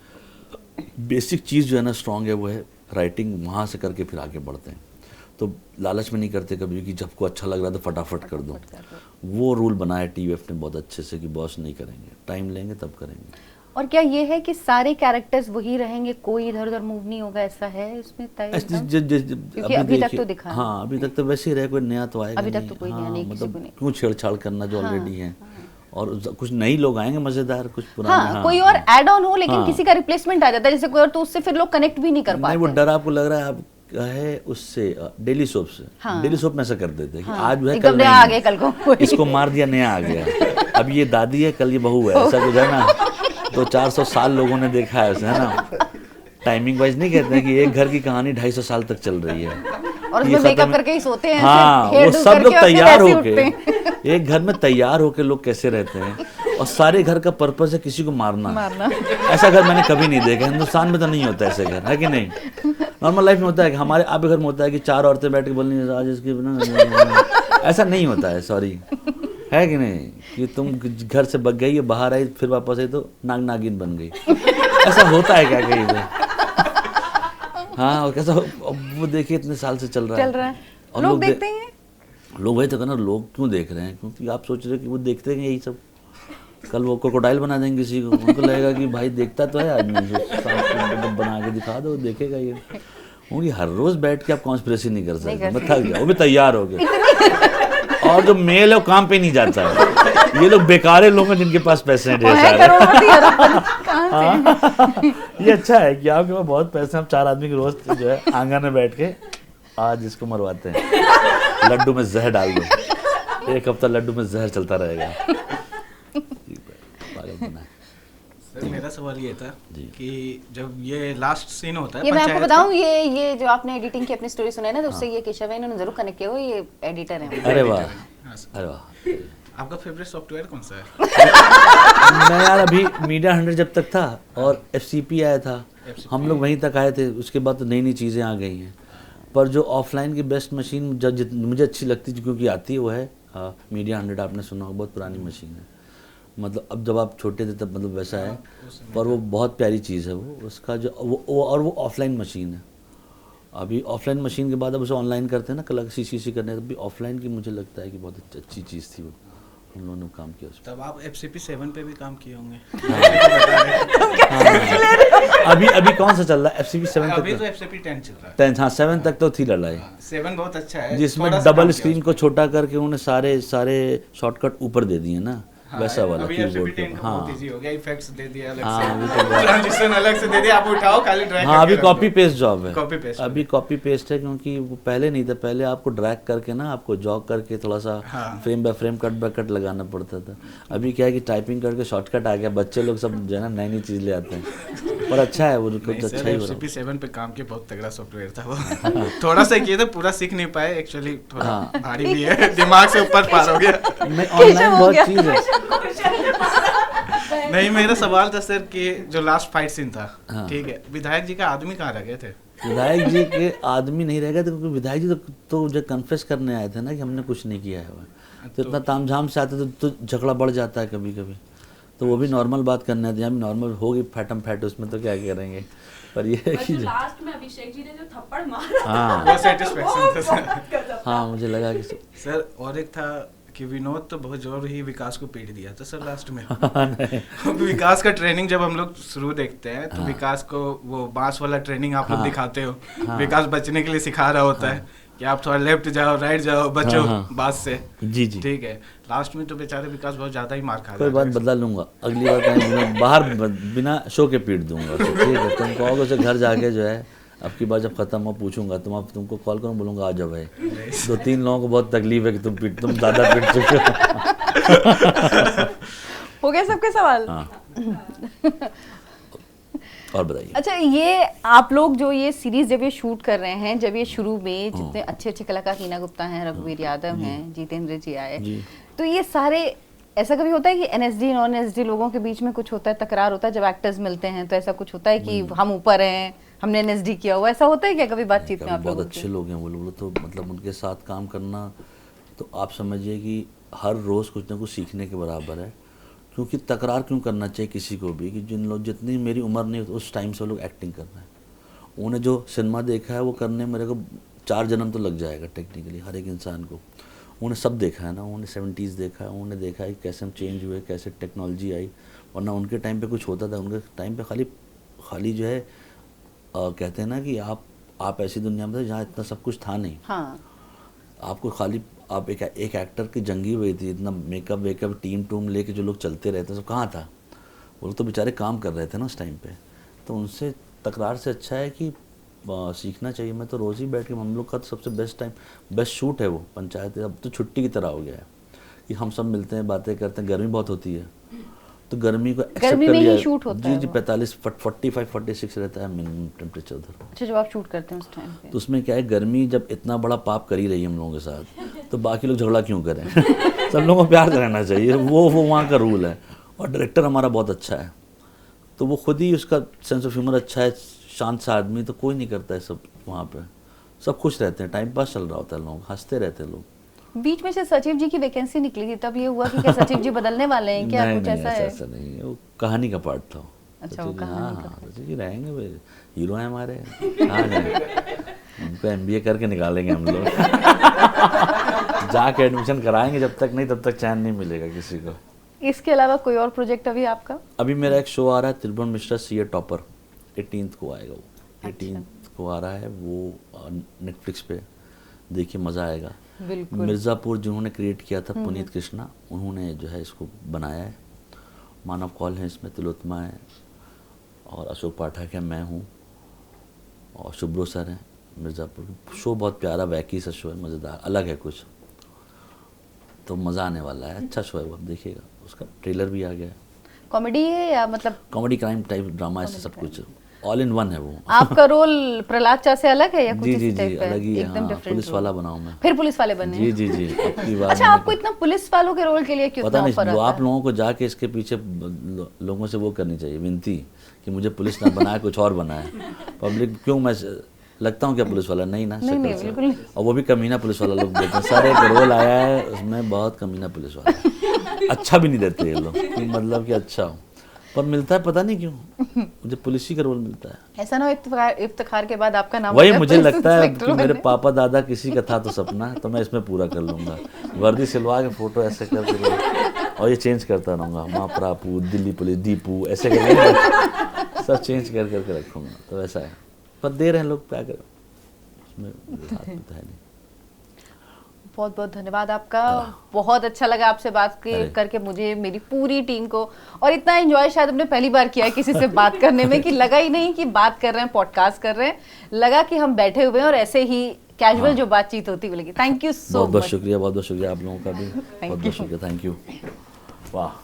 S1: बेसिक चीज़ जो है ना स्ट्रांग है, वो है राइटिंग, वहाँ से करके फिर आगे बढ़ते हैं। तो लालच में नहीं करते कभी कि जब को अच्छा लग रहा है तो फटाफट कर दो। वो रूल बनाया TVF ने बहुत अच्छे से कि बॉस नहीं करेंगे, टाइम लेंगे तब करेंगे।
S2: और क्या ये है कि सारे कैरेक्टर्स वही रहेंगे, कोई इधर उधर मूव नहीं होगा, ऐसा है इसमें तय? क्योंकि अभी तक तो दिखा है।
S1: हाँ अभी तक तो वैसे ही रहे, कोई नया तो आएगा
S2: अभी तक
S1: नहीं।
S2: तो कोई नया
S1: हाँ,
S2: नहीं, किसी को
S1: मतलब
S2: नहीं।
S1: क्यों छेड़छाड़ करना जो ऑलरेडी है, और कुछ नई लोग आएंगे मजेदार, कुछ पुराने।
S2: हाँ, कोई और ऐड ऑन हो, लेकिन
S1: हाँ।
S2: किसी का रिप्लेसमेंट आ जाता है जैसे कोई और, तो उससे फिर लोग कनेक्ट भी नहीं कर
S1: नहीं, वो
S2: पाते।
S1: डर आपको लग रहा है, आप है उससे डेली सोप से।
S2: हाँ।
S1: डेली सोप में ऐसा कर देते हैं कि
S2: हाँ,
S1: आज जो है
S2: एकदम
S1: कल
S2: नया
S1: नहीं
S2: आ
S1: है।
S2: गया, कल को कोई।
S1: इसको मार दिया, नया आ गया। अब ये दादी है, कल ये बहू है, ऐसा कुछ है ना। तो 400 साल लोगों ने देखा है उसे, है ना। टाइमिंग वाइज नहीं कहते हैं कि एक घर की कहानी 250 साल तक चल रही है,
S2: और
S1: ये
S2: उसमें मेकअप
S1: खत्म-
S2: करके ही सोते हैं,
S1: हाँ,
S2: ऐसे, hair
S1: वो
S2: do
S1: सब
S2: करके,
S1: लोग
S2: और फिर
S1: तैयार
S2: ऐसे
S1: होके,
S2: उठते हैं।
S1: एक घर में तैयार होके लोग कैसे रहते हैं, और सारे घर का पर्पस है किसी को मारना। ऐसा घर मैंने कभी नहीं देखा, हिंदुस्तान में तो नहीं होता ऐसे घर, है कि नहीं? नॉर्मल लाइफ में होता है कि हमारे आप घर में होता है कि 4 औरतें बैठ के बोलनी है आज इसकी ना, ऐसा नहीं होता है, सॉरी, है कि नहीं? कि तुम घर से बग गई, बाहर आई, फिर वापस आई तो नाग नागिन बन गई। ऐसा होता है क्या कहीं पे? हाँ, और कैसा वो देखिए इतने साल से चल रहा है। और
S2: लोग देखते हैं।
S1: लोग वही तो कहना, लोग क्यों देख रहे हैं? क्योंकि आप सोच रहे हो कि वो देखते हैं यही सब, कल वो क्रोकोडाइल बना देंगे किसी को, उनको लगेगा कि भाई देखता तो है आदमी, बना के दिखा दो, देखेगा ये। क्योंकि हर रोज बैठ के आप कॉन्स्पिरेसी नहीं कर सकते, मैं थक गया, वो भी तैयार हो गए। और जो मेल है वो काम पे नहीं जाता है, ये लोग बेकारे लोग हैं जिनके पास पैसे हैं ढेर सारे। ये अच्छा है कि आपके पास बहुत पैसे हैं, आप 4 आदमी के रोज जो है आंगन में बैठ के आज इसको मरवाते हैं, लड्डू में जहर डाल दो, 1 हफ्ता लड्डू में जहर चलता रहेगा।
S7: सर मेरा सवाल ये था कि जब ये लास्ट सीन होता है,
S2: ये मैं आपको
S7: पंचायत
S2: बताऊं, ये जो आपने एडिटिंग की अपनी स्टोरी सुनाई ना, तो उससे ये केशव है, इन्होंने जरूर कनेक्ट किया हो, ये एडिटर है।
S1: अरे वाह,
S7: हाँ सर।
S1: अरे वाह।
S7: आपका फेवरेट सॉफ्टवेयर कौन सा है?
S1: मैं यार अभी मीडिया 100 जब तक था और FCP आया था, हम लोग वहीं तक आए थे, उसके बाद तो नई नई चीज़ें आ गई हैं। पर जो ऑफलाइन की बेस्ट मशीन मुझे अच्छी लगती है, क्योंकि आती है, वो है मीडिया 100। आपने सुना होगा, बहुत पुरानी मशीन है, मतलब अब जब आप छोटे थे तब मतलब वैसा है, पर वो बहुत प्यारी चीज़ है वो, उसका जो वो ऑफलाइन मशीन है। अभी ऑफलाइन मशीन के बाद अब उसे ऑनलाइन करते हैं ना, कल CC करने, तब भी ऑफलाइन की मुझे लगता है कि बहुत अच्छी चीज़ थी वो। हम लोगों ने काम किया उसमें।
S7: तब आप FCP7 पे भी काम किए होंगे।
S1: अभी कौन सा चल रहा है? FCP7
S7: अभी
S1: तक
S7: तो FCP10 चल रहा है।
S1: 10, हाँ 7 तक तो थी लड़ाई,
S7: 7 बहुत अच्छा है,
S1: जिसमें
S7: थोड़ा सा
S1: डबल
S7: काम
S1: स्क्रीन
S7: किया
S1: को छोटा करके उन्होंने सारे शॉर्टकट ऊपर दे दिए ना,
S7: हाँ,
S1: वैसा वाला
S7: अभी
S1: कीबोर्ड
S7: FCP10
S1: पे।
S7: का बहुत
S1: हाँ
S7: इजी हो गया, इफेक्ट्स दे दिया अलग
S1: हाँ,
S7: से,
S1: अभी तो बहुत-
S7: ट्रांजिशन अलग से दे दिया, आप उठाओ खाली ड्रैग
S1: हाँ, अभी
S7: करके रख
S1: कॉपी
S7: दो।
S1: पेस्ट जॉब है।
S7: कॉपी पेस्ट
S1: अभी कॉपी पेस्ट है, क्योंकि वो पहले नहीं था। पहले आपको ड्रैग करके ना, आपको जॉग करके थोड़ा सा
S7: हाँ।
S1: Frame by frame, cut by cut लगाना पड़ता था। अभी क्या है कि टाइपिंग करके शॉर्टकट आ गया, बच्चे लोग सब जो है ना नई चीज़ ले आते हैं, पर अच्छा है वो,
S7: नहीं
S1: कुछ अच्छा
S7: सर,
S1: ही हो रहा
S7: FCP7 पे काम किया, बहुत तगड़ा सॉफ्टवेयर था वो। थोड़ा सा किए थे, पूरा सीख नहीं पाए एक्चुअली, थोड़ा
S1: हाँ।
S7: भारी भी है, दिमाग से ऊपर पार हो गया।
S1: है। मैं ऑनलाइन बहुत चीज़ है।
S7: नहीं, मेरा सवाल था सर कि जो लास्ट फाइट सीन था,
S1: हाँ।
S7: ठीक है, विधायक जी का आदमी कहाँ रह गए थे?
S1: विधायक जी के आदमी नहीं रह गए थे, क्योंकि विधायक जी तो जब कन्फेस करने आए थे ना कि हमने कुछ नहीं किया है, तो इतना तामझाम से आते तो झगड़ा बढ़ जाता है कभी कभी, तो वो भी नॉर्मल बात करने आते हैं। अभी नॉर्मल होगी फैटम फैट, उसमें तो क्या करेंगे, पर ये है कि
S4: लास्ट में अभिषेक जी ने जो थप्पड़ मारा,
S1: हाँ
S7: वो सेटिस्फेक्शन था सर।
S1: हाँ, मुझे लगा कि
S7: सर और एक था कि विनोद तो बहुत जोर ही विकास को पीट दिया था सर लास्ट में। विकास का ट्रेनिंग जब हम लोग शुरू देखते हैं तो विकास को वो बांस वाला ट्रेनिंग आप लोग दिखाते हो, विकास बचने के लिए सिखा रहा होता है कि आप थोड़ा लेफ्ट जाओ, राइट जाओ, बचो बांस से।
S1: जी जी,
S7: ठीक है, लास्ट में तो बेचारे विकास बहुत ज्यादा ही मार खा
S1: कोई
S7: रहा
S1: बात बदला लूंगा, अगली बार कहीं मैं बाहर बिना शो के पीट दूंगा, तो ठीक है। तुम कहोगे उसे घर जाके जो है, अब की बार जब खत्म हो पूछूंगा, तुमको कॉल करूँ, बोलूंगा आ जाओ भाई, 2-3 लोगों को बहुत तकलीफ है कि तुम ज़्यादा पीट चुके हो।
S2: हो गए सबके सवाल?
S1: हाँ, और बताइए।
S2: अच्छा, ये आप लोग जो ये सीरीज जब ये शूट कर रहे हैं, जब ये शुरू में जितने अच्छे अच्छे कलाकार, हीना गुप्ता हैं, रघुवीर यादव हैं, जितेंद्र जी आए, तो ये सारे, ऐसा कभी होता है कि NSD नॉन NSD लोगों के बीच में कुछ होता है, तकरार होता है जब एक्टर्स मिलते हैं, तो ऐसा कुछ होता है कि हम ऊपर हैं, हमने NSD किया हुआ, ऐसा होता है क्या कभी बातचीत में आप
S1: बहुत
S2: लोगों
S1: अच्छे लोग हैं वो लोग, तो मतलब उनके साथ काम करना तो आप समझिए कि हर रोज़ कुछ ना कुछ सीखने के बराबर है। क्योंकि तकरार क्यों करना चाहिए किसी को भी, कि जिन लोग, जितनी मेरी उम्र नहीं उस टाइम से वो लोग एक्टिंग कर रहे हैं, उन्हें जो सिनेमा देखा है वो करने मेरे को 4 जन्म तो लग जाएगा टेक्निकली, हर एक इंसान को। उन्हें सब देखा है ना, उन्हें 70s देखा है, उन्हें देखा है कि कैसे हम चेंज हुए, कैसे टेक्नोलॉजी आई, वरना उनके टाइम पे कुछ होता था, उनके टाइम पे खाली जो है कहते हैं ना कि आप ऐसी दुनिया में थे जहाँ इतना सब कुछ था नहीं।
S2: हाँ,
S1: आपको खाली आप एक एक्टर की जंगी हुई थी, इतना मेकअप वेकअप टीम लेके जो लोग चलते रहते सब कहाँ था, वो लोग तो बेचारे काम कर रहे थे ना उस टाइम पे। तो उनसे तकरार से अच्छा है कि सीखना चाहिए। मैं तो रोज़ ही बैठ के, हम लोग का तो सबसे बेस्ट टाइम, बेस्ट शूट है वो पंचायत, अब तो छुट्टी की तरह हो गया है कि हम सब मिलते हैं, बातें करते हैं। गर्मी बहुत होती है तो गर्मी को एक्सेप्ट
S2: गर्मी
S1: कर
S2: में
S1: लिया।
S2: ही शूट होता है
S1: जी,
S2: वो।
S1: 45-46 रहता है मिनिमम टेम्परेचर उधर।
S2: अच्छा, जब आप शूट करते हैं उस टाइम पे,
S1: तो उसमें क्या है, गर्मी जब इतना बड़ा पाप कर ही रही है हम लोगों के साथ, तो बाकी लोग झगड़ा क्यों करें? सब लोगों को प्यार से रहना चाहिए, वो वहाँ का रूल है। और डायरेक्टर हमारा बहुत अच्छा है, तो वो खुद ही, उसका सेंस ऑफ ह्यूमर अच्छा है, शांत सा आदमी, तो कोई नहीं करता है सब वहाँ पे, सब खुश रहते हैं, टाइम पास चल रहा होता है, लोग हंसते रहते हैं लोग।
S2: बीच में से सचिव जी की वैकेंसी निकली थी, तब ये हुआ कि क्या सचिव जी बदलने वाले हैं क्या?
S1: नहीं,
S2: कुछ
S1: नहीं,
S2: ऐसा है?
S1: ऐसा नहीं है, वो कहानी का पार्ट था।
S2: अच्छा, वो
S1: सचिव जी,
S2: कहानी का
S1: हाँ, सचिव जी रहेंगे भाई, हीरो हैं हमारे, कहाँ जाएंगे, उनको MBA करके निकालेंगे हम लोग। जाके एडमिशन कराएंगे, जब तक नहीं तब तक चैन नहीं मिलेगा किसी को।
S2: इसके अलावा कोई और प्रोजेक्ट अभी आपका?
S1: अभी मेरा एक शो आ रहा है, त्रिभुवन मिश्रा CA टॉपर, 18th को आएगा वो, 18th को आ रहा है वो, नेटफ्लिक्स पे, देखिए मज़ा आएगा।
S2: बिल्कुल।
S1: मिर्ज़ापुर जिन्होंने क्रिएट किया था, पुनीत कृष्णा, उन्होंने जो है इसको बनाया है। मानव कौल है इसमें, तिलोत्मा है, और अशोक पाठक है, मैं हूँ, और शुभ्रो सर हैं मिर्ज़ापुर। शो बहुत प्यारा वैकी सा शो है, मज़ेदार, अलग है कुछ, तो मज़ा आने वाला है, अच्छा शो है वो, आप देखिएगा। उसका ट्रेलर भी आ गया है।
S2: कॉमेडी है या मतलब
S1: कॉमेडी क्राइम टाइप ड्रामा, ऐसा सब कुछ ऑल इन वन है वो।
S2: आपका रोल प्रहलाद चा से अलग है या कुछ
S1: जी
S2: इसी
S1: जी
S2: टाइप
S1: जी,
S2: का है?
S1: अलग ही है,
S2: एकदम
S1: हाँ,
S2: डिफरेंट
S1: पुलिस वाला बनाऊँ मैं।
S2: फिर पुलिस वाले बने
S1: जी
S2: हैं?
S1: जी जी, आपकी बात
S2: अच्छा, आपको इतना पुलिस वालों के रोल के लिए क्यों
S1: पता
S2: इतना
S1: नहीं,
S2: ऑफर
S1: वो
S2: आता
S1: आप
S2: है?
S1: लोगों को जाके इसके पीछे लोगों से वो करनी चाहिए विनती कि मुझे पुलिस ना बनाए, कुछ और बनाए। पब्लिक क्यों, मैं लगता हूँ क्या पुलिस वाला? नहीं ना,
S2: नहीं,
S1: शक्ल से।
S2: बिल्कुल नहीं।
S1: और वो भी कमीना पुलिस वाला लोग देते हैं। सर एक रोल आया है उसमें, बहुत कमीना पुलिस वाला, अच्छा भी नहीं देते ये लोग, कि मतलब कि अच्छा हो, पर मिलता है पता नहीं क्यों। मुझे पुलिस ही का रोल मिलता है।
S2: ऐसा ना हो इफ्तिखार के बाद आपका नाम
S1: वही
S2: आता है
S1: मुझे
S2: पुलिस
S1: लगता है
S2: इंस्पेक्टर
S1: कि मेरे
S2: बनने।
S1: पापा दादा किसी का था तो सपना, तो मैं इसमें पूरा कर लूँगा। वर्दी सिलवा के फ़ोटो ऐसे करके और ये चेंज करता रहूँगा, माँ प्रापू, दिल्ली पुलिस, दीपू, ऐसे करके सब चेंज कर करके रखूँगा। तो वैसा है, पर दे रहे हैं लोग, क्या करें, उसमें हाथ में तो है नहीं।
S2: बहुत बहुत धन्यवाद आपका, बहुत अच्छा लगा आपसे बात
S1: अरे।
S2: करके मुझे, मेरी पूरी टीम को। और इतना एंजॉय शायद हमने पहली बार किया है किसी से बात करने में, कि लगा ही नहीं कि बात कर रहे हैं, पॉडकास्ट कर रहे हैं, लगा कि हम बैठे हुए हैं और ऐसे ही कैजुअल जो बातचीत होती हुई लगी। थैंक यू सो
S1: बहुत बहुत
S2: मच।
S1: शुक्रिया, बहुत बहुत शुक्रिया आप लोगों का भी, बहुत बहुत शुक्रिया, थैंक यू। वाह।